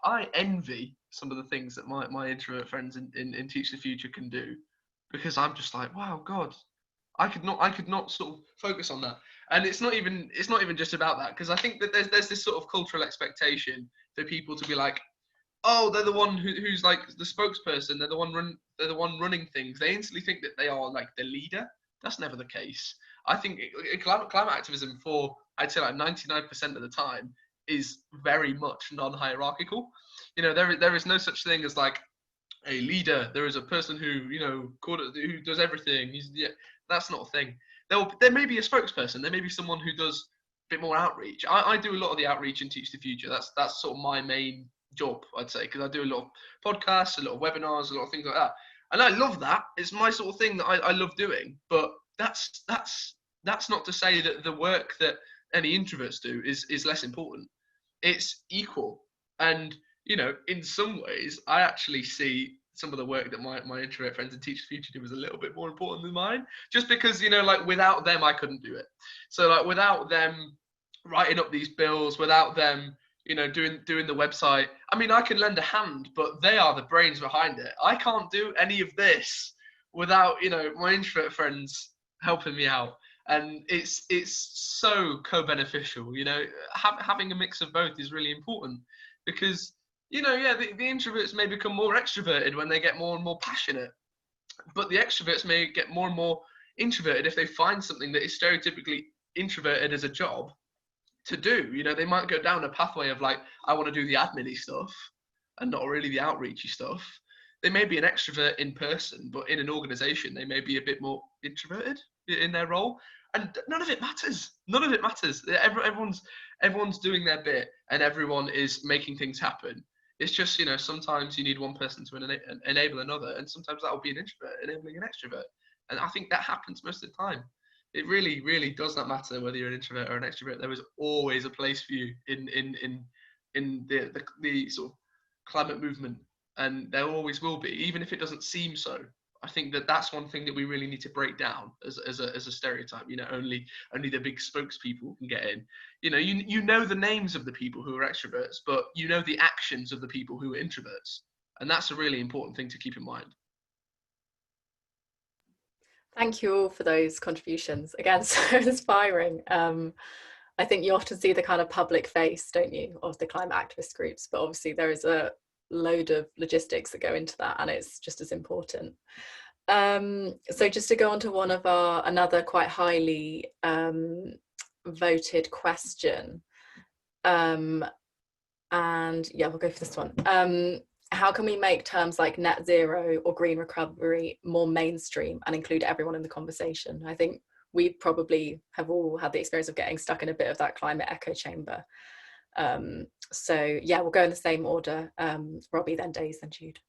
I envy some of the things that my introvert friends in Teach the Future can do, because I'm just like, wow, God, I could not sort of focus on that. And it's not even just about that, because I think that there's this sort of cultural expectation for people to be like, oh, they're the one who's like the spokesperson, they're the one running things. They instantly think that they are like the leader. That's never the case. I think climate activism, for I'd say like 99% of the time, is very much non-hierarchical. You know, there is no such thing as like a leader. There is a person who, you know, who does everything. That's not a thing. There may be a spokesperson. There may be someone who does a bit more outreach. I do a lot of the outreach in Teach the Future. That's sort of my main job, I'd say, because I do a lot of podcasts, a lot of webinars, a lot of things like that. And I love that. It's my sort of thing that I love doing. But that's not to say that the work that any introverts do is less important. It's equal. And, you know, in some ways, I actually see some of the work that my introvert friends in Teach the Future do is a little bit more important than mine, just because, you know, like without them, I couldn't do it. So like without them writing up these bills, without them, you know, doing the website, I mean, I can lend a hand, but they are the brains behind it. I can't do any of this without, you know, my introvert friends helping me out. And it's so co-beneficial, you know. Having a mix of both is really important, because, you know, yeah, the introverts may become more extroverted when they get more and more passionate, but the extroverts may get more and more introverted if they find something that is stereotypically introverted as a job to do. You know, they might go down a pathway of like, I want to do the admin-y stuff and not really the outreachy stuff. They may be an extrovert in person, but in an organization, they may be a bit more introverted in their role. And none of it matters. None of it matters. Everyone's doing their bit, and everyone is making things happen. It's just, you know, sometimes you need one person to enable another, and sometimes that will be an introvert enabling an extrovert. And I think that happens most of the time. It really, really does not matter whether you're an introvert or an extrovert. There is always a place for you in the sort of climate movement, and there always will be, even if it doesn't seem so. I think that's one thing that we really need to break down as a stereotype. You know, only the big spokespeople can get in. You know, you know the names of the people who are extroverts, but you know the actions of the people who are introverts, and that's a really important thing to keep in mind. Thank you all for those contributions. Again, so inspiring. I think you often see the kind of public face, don't you, of the climate activist groups, but obviously there is a load of logistics that go into that, and it's just as important. So just to go on to another quite highly voted question, and yeah, we'll go for this one. How can we make terms like net zero or green recovery more mainstream and include everyone in the conversation? I think we probably have all had the experience of getting stuck in a bit of that climate echo chamber. So yeah, we'll go in the same order. Robbie, then Days, then Jude.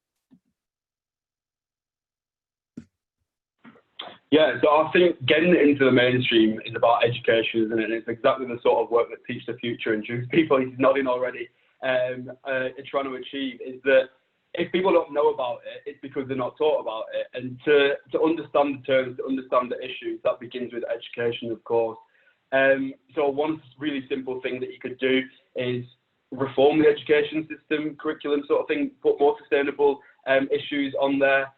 Yeah, so I think getting it into the mainstream is about education, isn't it? And it's exactly the sort of work that Teach the Future and Jude's people, he's nodding already, are trying to achieve, is that if people don't know about it, it's because they're not taught about it. And to understand the terms, to understand the issues, that begins with education, of course. So one really simple thing that you could do is reform the education system, curriculum sort of thing, put more sustainable issues on there.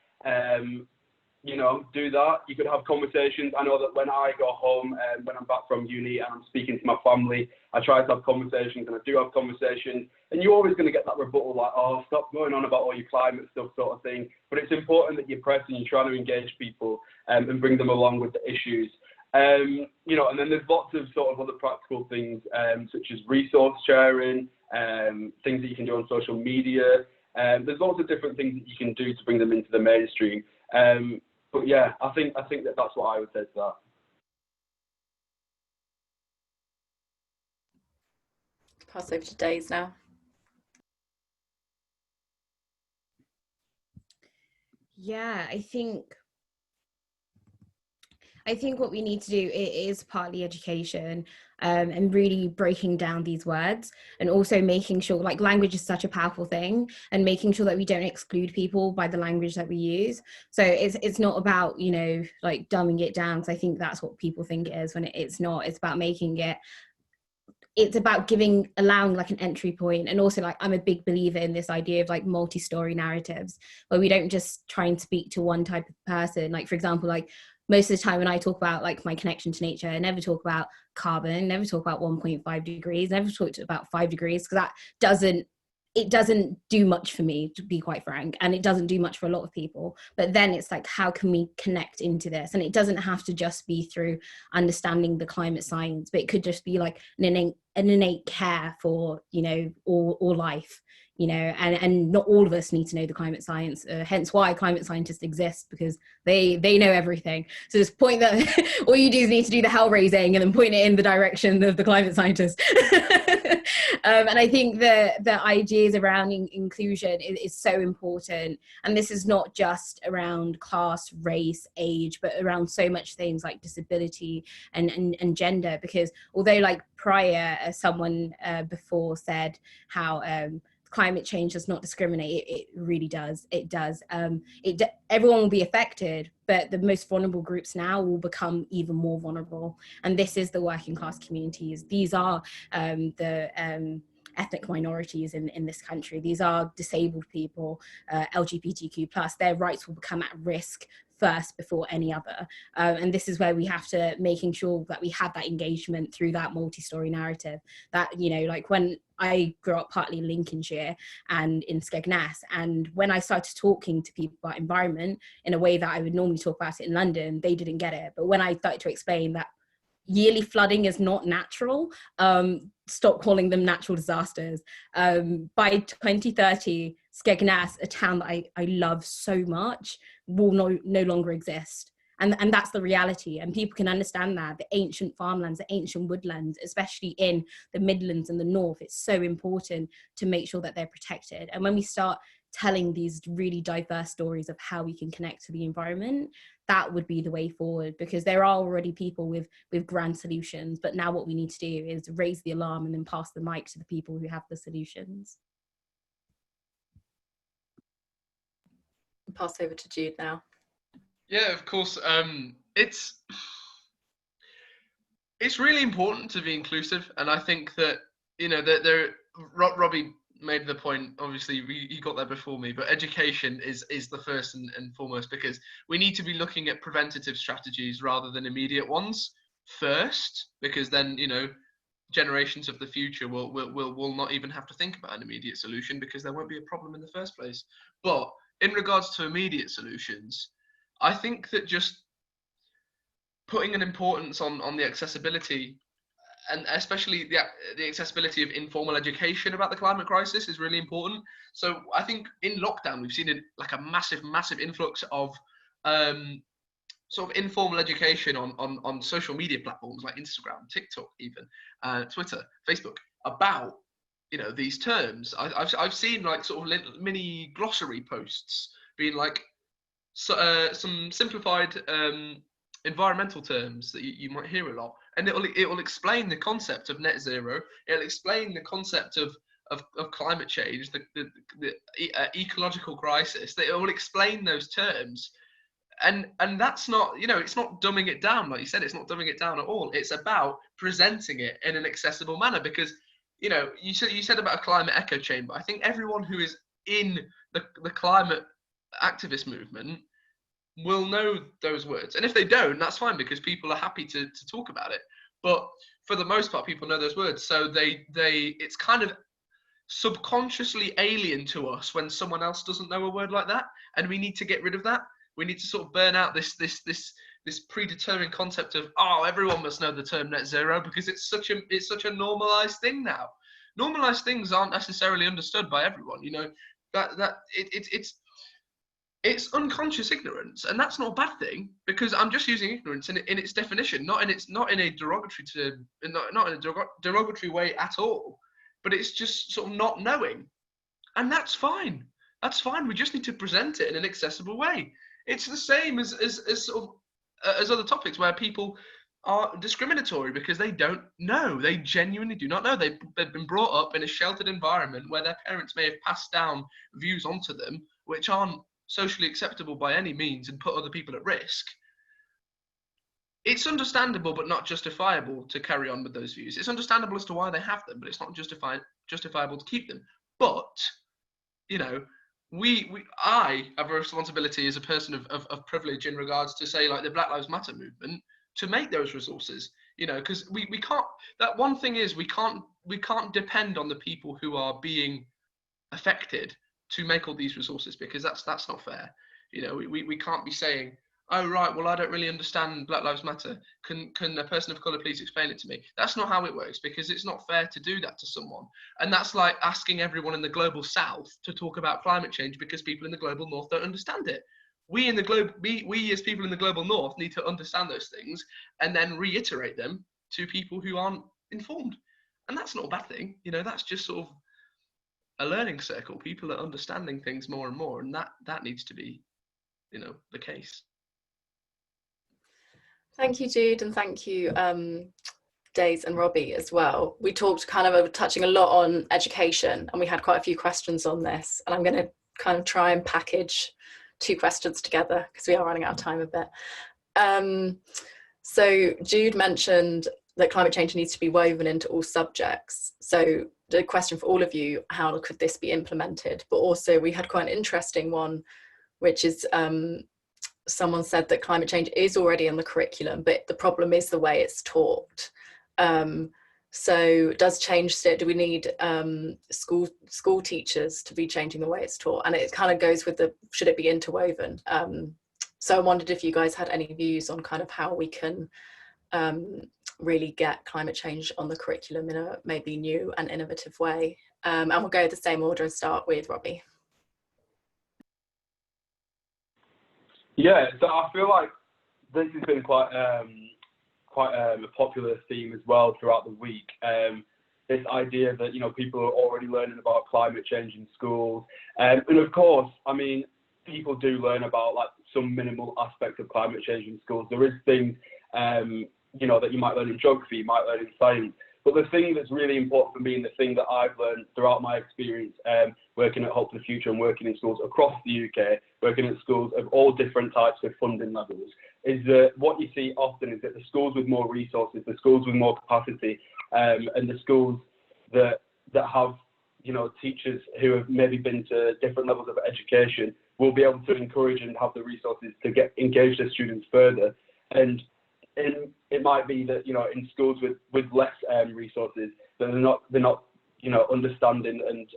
You know, do that. You could have conversations. I know that when I go home, when I'm back from uni and I'm speaking to my family, I try to have conversations, and I do have conversations. And you're always going to get that rebuttal like, oh, stop going on about all your climate stuff sort of thing. But it's important that you're pressing, you're trying to engage people and bring them along with the issues. You know, and then there's lots of sort of other practical things, such as resource sharing, things that you can do on social media. There's lots of different things that you can do to bring them into the mainstream. But yeah, I think that's what I would say to that. Pass over to Days now. Yeah, I think what we need to do is partly education, and really breaking down these words, and also making sure, like, language is such a powerful thing, and making sure that we don't exclude people by the language that we use. So it's not about, you know, like dumbing it down, because I think that's what people think it is when it's not. It's about making it, it's about allowing like an entry point. And also, like, I'm a big believer in this idea of like multi-story narratives, where we don't just try and speak to one type of person. Like, for example, like most of the time when I talk about like my connection to nature, I never talk about carbon, never talk about 1.5 degrees, never talk about 5 degrees, because that doesn't it doesn't do much for me, to be quite frank, and it doesn't do much for a lot of people. But then it's like, how can we connect into this? And it doesn't have to just be through understanding the climate science, but it could just be like an innate care for, you know, all life, you know, and not all of us need to know the climate science, hence why climate scientists exist, because they know everything. So just point that all you do is need to do the hell raising and then point it in the direction of the climate scientists. And I think the ideas around inclusion is so important, and this is not just around class, race, age, but around so much things like disability and gender, because although like prior someone before said how climate change does not discriminate, it really does. It does. Everyone will be affected, but the most vulnerable groups now will become even more vulnerable. And this is the working class communities. These are the ethnic minorities in this country. These are disabled people, LGBTQ+. Their rights will become at risk first before any other. And this is where we have to making sure that we have that engagement through that multi-story narrative. That, you know, like when I grew up partly in Lincolnshire and in Skegness, and when I started talking to people about environment in a way that I would normally talk about it in London, they didn't get it. But when I started to explain that yearly flooding is not natural, stop calling them natural disasters. By 2030, Skegness, a town that I love so much, will no longer exist. And that's the reality. And people can understand that. The ancient farmlands, the ancient woodlands, especially in the Midlands and the North, it's so important to make sure that they're protected. And when we start telling these really diverse stories of how we can connect to the environment, that would be the way forward, because there are already people with grand solutions. But now what we need to do is raise the alarm and then pass the mic to the people who have the solutions. Pass over to Jude now. Yeah, of course. It's really important to be inclusive, and I think that, you know, that Robbie made the point. Obviously, he got there before me, but education is the first and foremost, because we need to be looking at preventative strategies rather than immediate ones first, because then, you know, generations of the future will not even have to think about an immediate solution, because there won't be a problem in the first place. But in regards to immediate solutions, I think that just putting an importance on the accessibility, and especially the accessibility of informal education about the climate crisis, is really important. So I think in lockdown, we've seen like a massive influx of sort of informal education on social media platforms like Instagram, TikTok, even Twitter, Facebook, about, you know, these terms. I've seen like sort of mini glossary posts being like some simplified environmental terms that you might hear a lot, and it will explain the concept of net zero. It'll explain the concept of climate change, the ecological crisis. It will explain those terms, and that's not, you know, it's not dumbing it down. Like you said, it's not dumbing it down at all. It's about presenting it in an accessible manner, because, you know, you said about a climate echo chamber. I think everyone who is in the climate activist movement will know those words, and if they don't, that's fine, because people are happy to talk about it. But for the most part, people know those words, so it's kind of subconsciously alien to us when someone else doesn't know a word like that, and we need to get rid of that. We need to sort of burn out this predetermined concept of, oh, everyone must know the term net zero, because it's such a normalized thing now. Normalized things aren't necessarily understood by everyone, you know. It's unconscious ignorance, and that's not a bad thing, because I'm just using ignorance in its definition, not in a derogatory term, not in a derogatory way at all, but it's just sort of not knowing, and that's fine. That's fine. We just need to present it in an accessible way. It's the same as sort of as other topics where people are discriminatory because they don't know. They genuinely do not know. They've been brought up in a sheltered environment where their parents may have passed down views onto them which aren't socially acceptable by any means and put other people at risk. It's understandable but not justifiable to carry on with those views. It's understandable as to why they have them, but it's not justifiable to keep them. But, you know, I have a responsibility as a person of privilege in regards to, say, like the Black Lives Matter movement, to make those resources, you know, because we can't, that one thing is we can't depend on the people who are being affected to make all these resources, because that's not fair. You know, we can't be saying, oh right, well I don't really understand Black Lives Matter. Can a person of colour please explain it to me? That's not how it works, because it's not fair to do that to someone. And that's like asking everyone in the global south to talk about climate change because people in the global north don't understand it. We as people in the global north need to understand those things and then reiterate them to people who aren't informed. And that's not a bad thing. You know, that's just sort of a learning circle. People are understanding things more and more, and that needs to be, you know, the case. Thank you, Jude, and thank you, Days and Robbie as well. We talked kind of touching a lot on education, and we had quite a few questions on this, and I'm going to kind of try and package 2 questions together because we are running out of time a bit. So Jude mentioned that climate change needs to be woven into all subjects. So the question for all of you, how could this be implemented? But also we had quite an interesting one, which is someone said that climate change is already in the curriculum, but the problem is the way it's taught. So does change do we need school teachers to be changing the way it's taught? And it kind of goes with the, should it be interwoven? So I wondered if you guys had any views on kind of how we can really get climate change on the curriculum in a maybe new and innovative way. And we'll go the same order and start with Robbie. Yeah, so I feel like this has been quite a popular theme as well throughout the week. This idea that, you know, people are already learning about climate change in schools, and of course, I mean, people do learn about like some minimal aspects of climate change in schools. There is things, you know, that you might learn in geography, you might learn in science. But the thing that's really important for me, and the thing that I've learned throughout my experience working at Hope for the Future and working in schools across the UK, working at schools of all different types of funding levels, is that what you see often is that the schools with more resources, the schools with more capacity, and the schools that have, you know, teachers who have maybe been to different levels of education will be able to encourage and have the resources to engage their students further. And it might be that, you know, in schools with less resources, that they're not you know, understanding and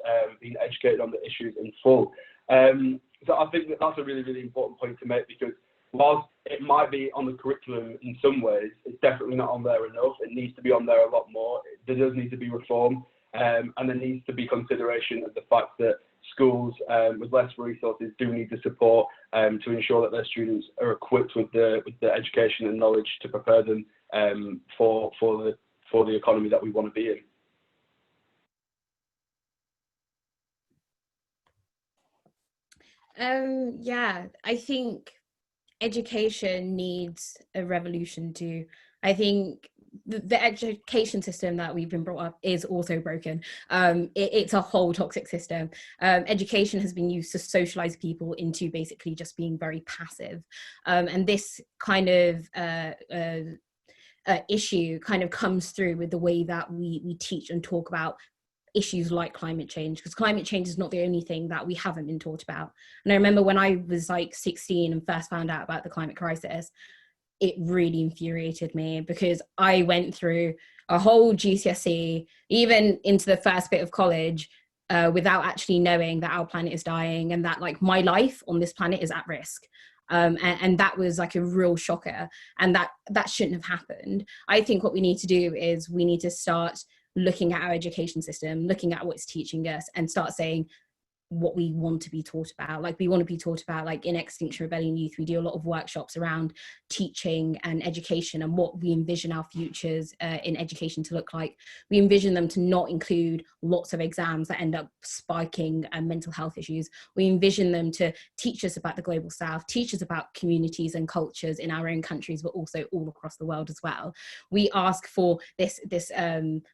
being educated on the issues in full. So I think that's a really, really important point to make, because whilst it might be on the curriculum in some ways, it's definitely not on there enough. It needs to be on there a lot more. There does need to be reform, and there needs to be consideration of the fact that schools with less resources do need the support to ensure that their students are equipped with the education and knowledge to prepare them for the economy that we want to be in. Yeah, I think education needs a revolution too. I think the education system that we've been brought up is also broken. It's a whole toxic system. Education has been used to socialize people into basically just being very passive. And this kind of issue kind of comes through with the way that we teach and talk about issues like climate change, because climate change is not the only thing that we haven't been taught about. And I remember when I was like 16 and first found out about the climate crisis, it really infuriated me, because I went through a whole GCSE, even into the first bit of college, without actually knowing that our planet is dying and that like my life on this planet is at risk. And that was like a real shocker, and that shouldn't have happened. I think what we need to do is we need to start looking at our education system, looking at what's teaching us, and start saying what we want to be taught about. Like we want to be taught about, like in Extinction Rebellion Youth, we do a lot of workshops around teaching and education and what we envision our futures in education to look like. We envision them to not include lots of exams that end up spiking mental health issues. We envision them to teach us about the global south, teach us about communities and cultures in our own countries, but also all across the world as well. We ask for this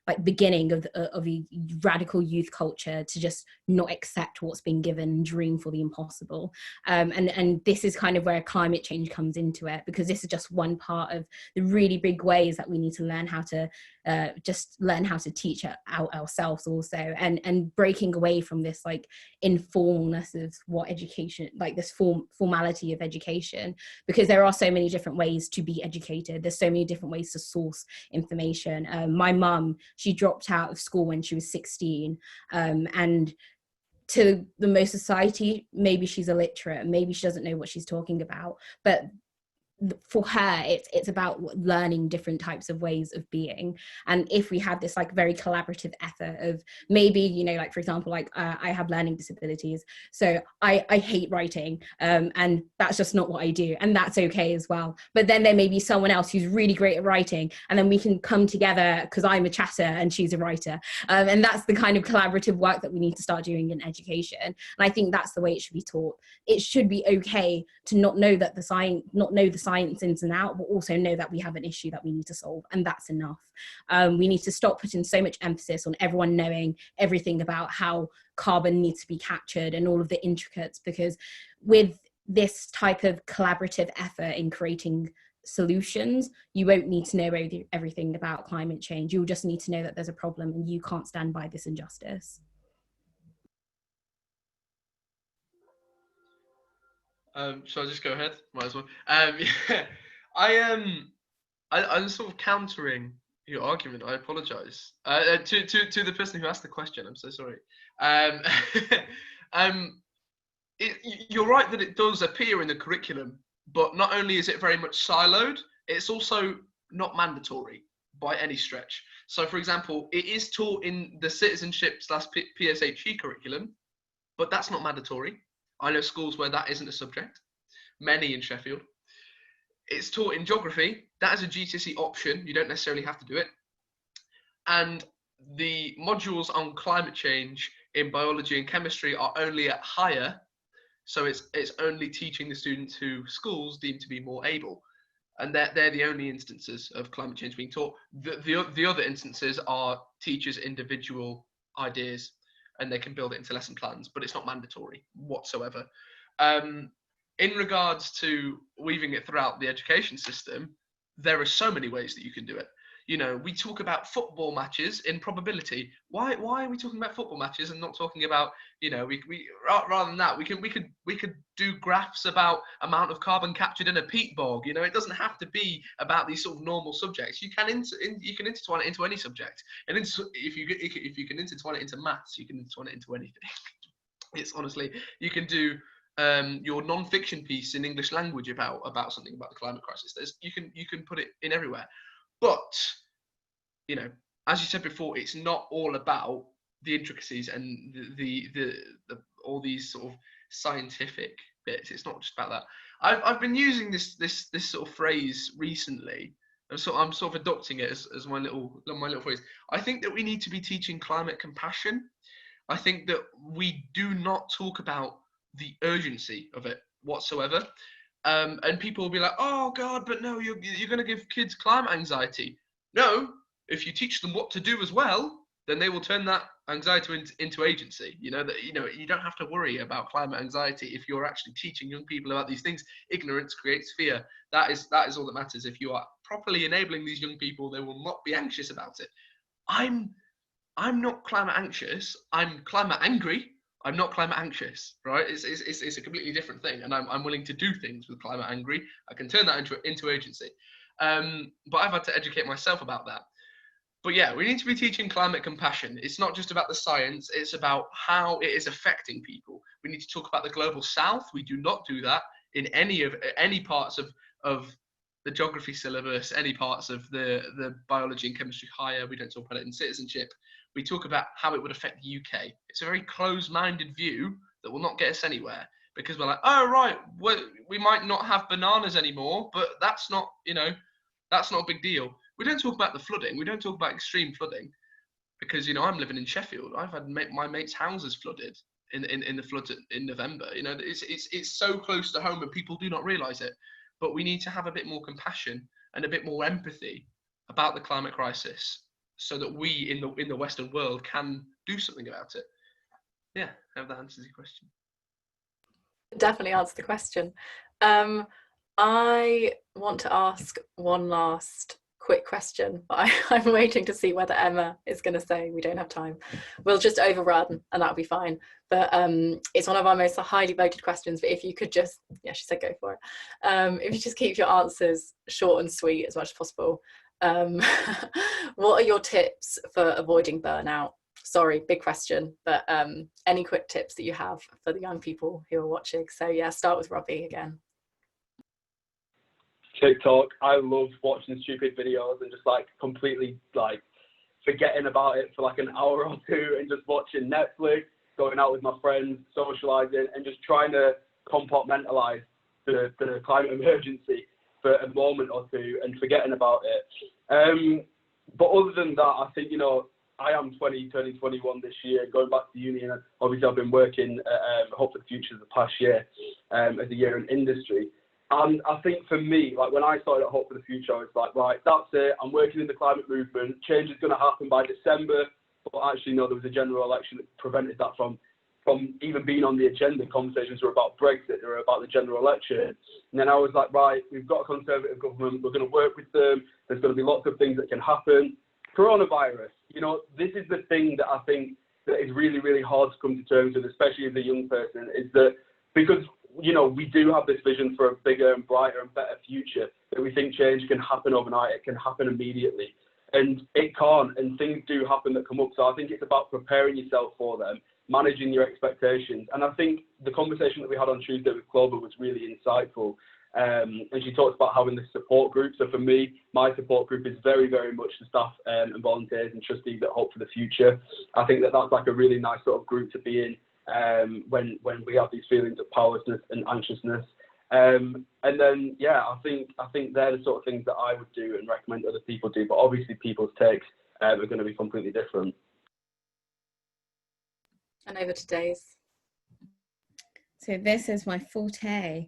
like beginning of a radical youth culture to just not accept what's been given and dream for the impossible. And this is kind of where climate change comes into it, because this is just one part of the really big ways that we need to learn how to teach ourselves also, and breaking away from this like informalness of what education, like this formality of education, because there are so many different ways to be educated. There's so many different ways to source information. My mum, she dropped out of school when she was 16, and to the most society, maybe she's illiterate, maybe she doesn't know what she's talking about, but for her it's about learning different types of ways of being. And if we had this like very collaborative effort of maybe, you know, like for example, like I have learning disabilities, so I hate writing, and that's just not what I do, and that's okay as well. But then there may be someone else who's really great at writing, and then we can come together because I'm a chatter and she's a writer, and that's the kind of collaborative work that we need to start doing in education. And I think that's the way it should be taught. It should be okay to not know the science ins and out, but also know that we have an issue that we need to solve, and that's enough. We need to stop putting so much emphasis on everyone knowing everything about how carbon needs to be captured and all of the intricates, because with this type of collaborative effort in creating solutions, you won't need to know everything about climate change. You'll just need to know that there's a problem and you can't stand by this injustice. Shall I just go ahead? Might as well. Yeah. I'm sort of countering your argument. I apologise to the person who asked the question. I'm so sorry. You're right that it does appear in the curriculum, but not only is it very much siloed, it's also not mandatory by any stretch. So, for example, it is taught in the citizenship/PSHE curriculum, but that's not mandatory. I know schools where that isn't a subject, many in Sheffield. It's taught in geography. That is a GCSE option. You don't necessarily have to do it. And the modules on climate change in biology and chemistry are only at higher. So it's only teaching the students who schools deem to be more able. And they're the only instances of climate change being taught. The other instances are teachers' individual ideas, and they can build it into lesson plans, but it's not mandatory whatsoever. In regards to weaving it throughout the education system, there are so many ways that you can do it. You know, we talk about football matches in probability. Why are we talking about football matches and not talking about, you know, we rather than that, we could do graphs about amount of carbon captured in a peat bog. You know, it doesn't have to be about these sort of normal subjects. You can intertwine it into any subject, and if you can intertwine it into maths, you can intertwine it into anything. It's honestly, you can do your non-fiction piece in English language about something about the climate crisis. You can put it in everywhere. But, you know, as you said before, it's not all about the intricacies and the all these sort of scientific bits. It's not just about that. I've been using this sort of phrase recently. I'm sort of adopting it as my little phrase. I think that we need to be teaching climate compassion. I think that we do not talk about the urgency of it whatsoever. And people will be like, oh God, but no, you're going to give kids climate anxiety. No, if you teach them what to do as well, then they will turn that anxiety into agency. You know, that, you know, you don't have to worry about climate anxiety if you're actually teaching young people about these things. Ignorance creates fear. That is all that matters. If you are properly enabling these young people, they will not be anxious about it. I'm not climate anxious. I'm climate angry. I'm not climate anxious, right? It's a completely different thing, and I'm willing to do things with climate angry. I can turn that into agency, but I've had to educate myself about that. But yeah, we need to be teaching climate compassion. It's not just about the science; it's about how it is affecting people. We need to talk about the global south. We do not do that in any parts of the geography syllabus, any parts of the biology and chemistry higher. We don't talk about it in citizenship. We talk about how it would affect the UK. It's a very closed-minded view that will not get us anywhere, because we're like, oh, right, we might not have bananas anymore, but that's not a big deal. We don't talk about the flooding. We don't talk about extreme flooding, because, you know, I'm living in Sheffield. I've had my mates' houses flooded in the flood in November. You know, it's so close to home and people do not realise it. But we need to have a bit more compassion and a bit more empathy about the climate crisis, so that we in the Western world can do something about it. Yeah, I hope that answers your question. Definitely answer the question. I want to ask one last quick question, but I'm waiting to see whether Emma is going to say we don't have time. We'll just overrun and that'll be fine. But it's one of our most highly voted questions. But if you could just, yeah, she said go for it. If you just keep your answers short and sweet as much as possible. What are your tips for avoiding burnout? sorry, big question, but any quick tips that you have for the young people who are watching? So yeah, start with Robbie again. TikTok. I love watching stupid videos and just like completely like forgetting about it for like an hour or two and just watching Netflix, going out with my friends, socializing, and just trying to compartmentalize the climate emergency for a moment or two and forgetting about it. But other than that, I think, you know, I am 20, turning 21 this year, going back to uni, and obviously I've been working at Hope for the Future the past year as a year in industry. And I think for me, like when I started at Hope for the Future, I was like, right, that's it. I'm working in the climate movement. Change is going to happen by December. But actually, no, there was a general election that prevented that from even being on the agenda. Conversations were about Brexit. They were about the general election. And then I was like, right, we've got a Conservative government. We're going to work with them. There's going to be lots of things that can happen. Coronavirus, you know, this is the thing that I think that is really, really hard to come to terms with, especially as a young person, is that because, you know, we do have this vision for a bigger and brighter and better future, that we think change can happen overnight, it can happen immediately. And it can't, and things do happen that come up. So I think it's about preparing yourself for them, managing your expectations. And I think the conversation that we had on Tuesday with Clover was really insightful. And she talked about having this support group. So for me, my support group is very, very much the staff and volunteers and trustees that Hope for the Future. I think that that's like a really nice sort of group to be in when we have these feelings of powerlessness and anxiousness. And then, yeah, I think they're the sort of things that I would do and recommend other people do. But obviously people's takes are going to be completely different. And over to Days. So this is my forte.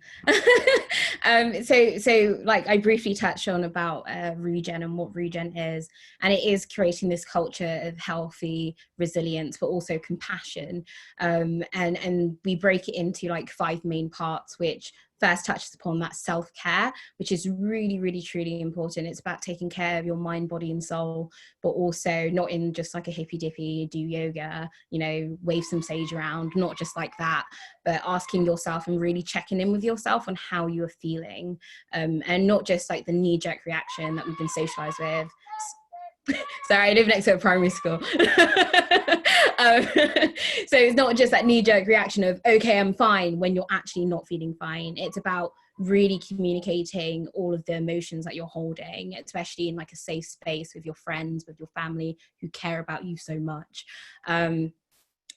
So like I briefly touched on about regen and what regen is, and it is creating this culture of healthy resilience, but also compassion. And we break it into like 5 main parts, which first touches upon that self-care, which is really, really, truly important. It's about taking care of your mind, body, and soul, but also not in just like a hippy dippy, do yoga, you know, wave some sage around, not just like that, but asking yourself and really checking in with yourself on how you are feeling, and not just like the knee-jerk reaction that we've been socialized with. Sorry, I live next to a primary school. So it's not just that knee-jerk reaction of, okay, I'm fine, when you're actually not feeling fine. It's about really communicating all of the emotions that you're holding, especially in like a safe space with your friends, with your family who care about you so much.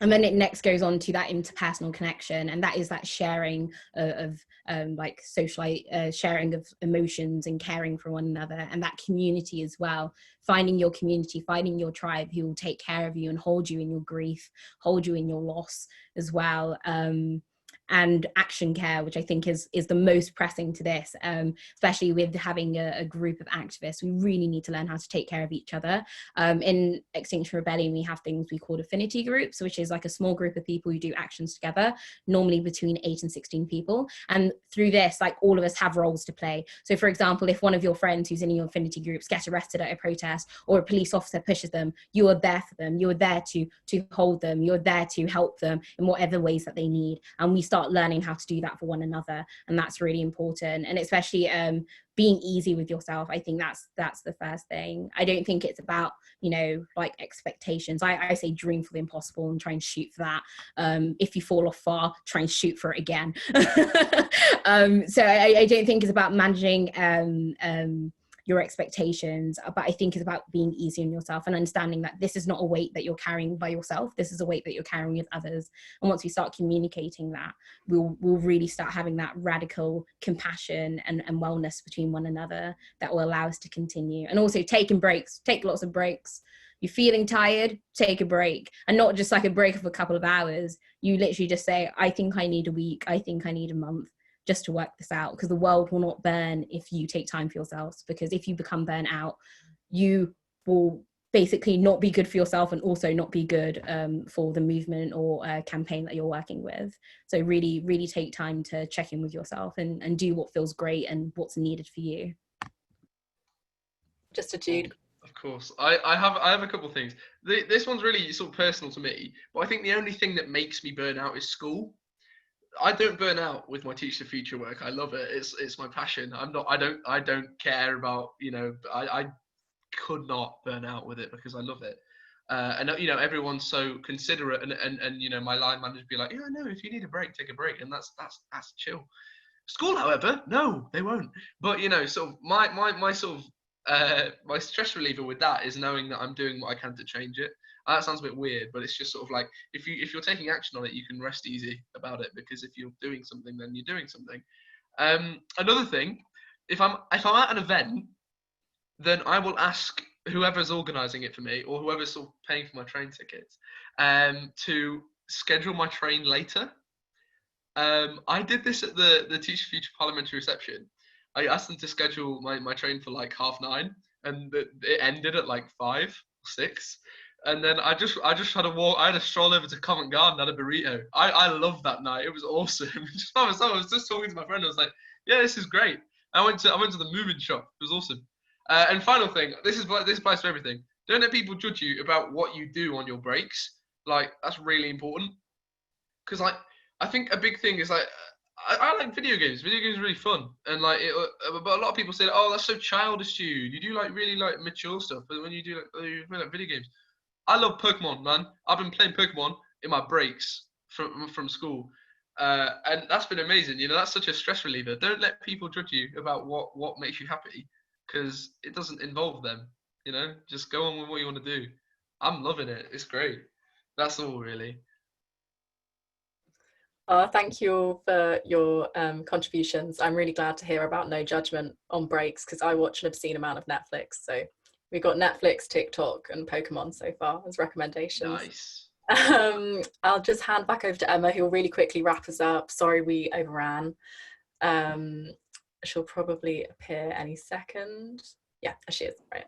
And then it next goes on to that interpersonal connection, and that is that sharing of like social sharing of emotions and caring for one another, and that community as well. Finding your community, finding your tribe who will take care of you and hold you in your grief, hold you in your loss as well. And action care, which I think is the most pressing to this, especially with having a group of activists. We really need to learn how to take care of each other. In Extinction Rebellion, we have things we call affinity groups, which is like a small group of people who do actions together, normally between 8 and 16 people. And through this, like all of us have roles to play. So for example, if one of your friends who's in your affinity groups gets arrested at a protest, or a police officer pushes them, you are there for them. You're there to hold them. You're there to help them in whatever ways that they need. And we start learning how to do that for one another, and that's really important. And especially being easy with yourself, I think that's the first thing. I don't think it's about, you know, like expectations. I say dream for the impossible and try and shoot for that. If you fall off far, try and shoot for it again. So I don't think it's about managing your expectations, but I think it's about being easy on yourself and understanding that this is not a weight that you're carrying by yourself. This is a weight that you're carrying with others. And once we start communicating that, we'll really start having that radical compassion and wellness between one another that will allow us to continue. And also taking breaks, take lots of breaks. You're feeling tired, take a break, and not just like a break of a couple of hours. You literally just say, I think I need a week, I think I need a month, just to work this out, because the world will not burn if you take time for yourselves. Because if you become burnt out, you will basically not be good for yourself and also not be good for the movement or campaign that you're working with. So really, really take time to check in with yourself and do what feels great and what's needed for you. Just a Jude. Of course, I have a couple of things. This one's really sort of personal to me, but I think the only thing that makes me burn out is school. I don't burn out with my Teach the Future work. I love it. It's my passion. I don't care about, you know, I could not burn out with it because I love it. And you know, everyone's so considerate, and you know, my line manager would be like, yeah, no, if you need a break, take a break, and that's chill. School, however, no, they won't. But you know, sort of my sort of my stress reliever with that is knowing that I'm doing what I can to change it. That sounds a bit weird, but it's just sort of like if you're taking action on it, you can rest easy about it, because if you're doing something, then you're doing something. Another thing, if I'm at an event, then I will ask whoever's organising it for me, or whoever's sort of paying for my train tickets, to schedule my train later. I did this at the Teach Future Parliamentary Reception. I asked them to schedule my train for like 9:30, and it ended at like 5 or 6. And then I just had to walk. I had to stroll over to Covent Garden and had a burrito. I loved that night. It was awesome. Just by myself, I was just talking to my friend. I was like, "Yeah, this is great." I went to the moving shop. It was awesome. And final thing, this applies to everything. Don't let people judge you about what you do on your breaks. Like, that's really important. Because like, I think a big thing is like, I like video games. Video games are really fun, and like, but a lot of people say, "Oh, that's so childish to you. You do like really like mature stuff." But when you do like video games, I love Pokemon, man. I've been playing Pokemon in my breaks from school, and that's been amazing. You know, that's such a stress reliever. Don't let people judge you about what makes you happy, because it doesn't involve them. You know, just go on with what you want to do. I'm loving it. It's great. That's all, really. Thank you all for your contributions. I'm really glad to hear about no judgment on breaks, because I watch an obscene amount of Netflix. So we've got Netflix, TikTok, and Pokemon so far as recommendations. Nice. I'll just hand back over to Emma, who will really quickly wrap us up. Sorry we overran. She'll probably appear any second. Yeah, there she is. Right.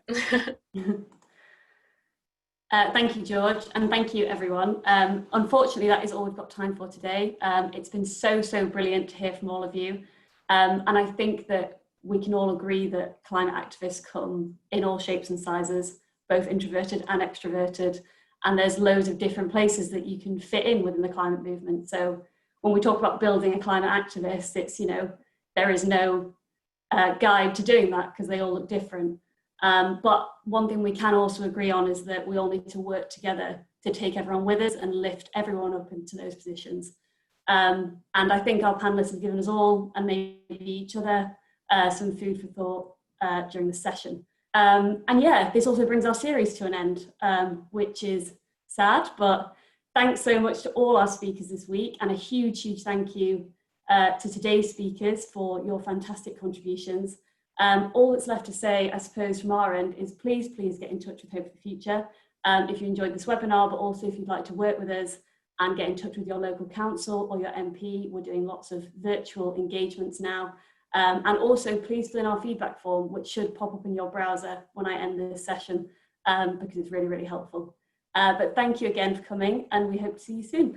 Thank you, George, and thank you, everyone. Unfortunately, that is all we've got time for today. It's been so brilliant to hear from all of you. And I think that we can all agree that climate activists come in all shapes and sizes, both introverted and extroverted. And there's loads of different places that you can fit in within the climate movement. So when we talk about building a climate activist, it's, you know, there is no guide to doing that, because they all look different. But one thing we can also agree on is that we all need to work together to take everyone with us and lift everyone up into those positions. And I think our panelists have given us all, and maybe each other, some food for thought during the session. And yeah, this also brings our series to an end, which is sad, but thanks so much to all our speakers this week, and a huge thank you to today's speakers for your fantastic contributions. All that's left to say, I suppose, from our end is please get in touch with Hope for the Future if you enjoyed this webinar, but also if you'd like to work with us and get in touch with your local council or your MP. We're doing lots of virtual engagements now. And also please fill in our feedback form, which should pop up in your browser when I end this session, because it's really helpful. But thank you again for coming, and we hope to see you soon.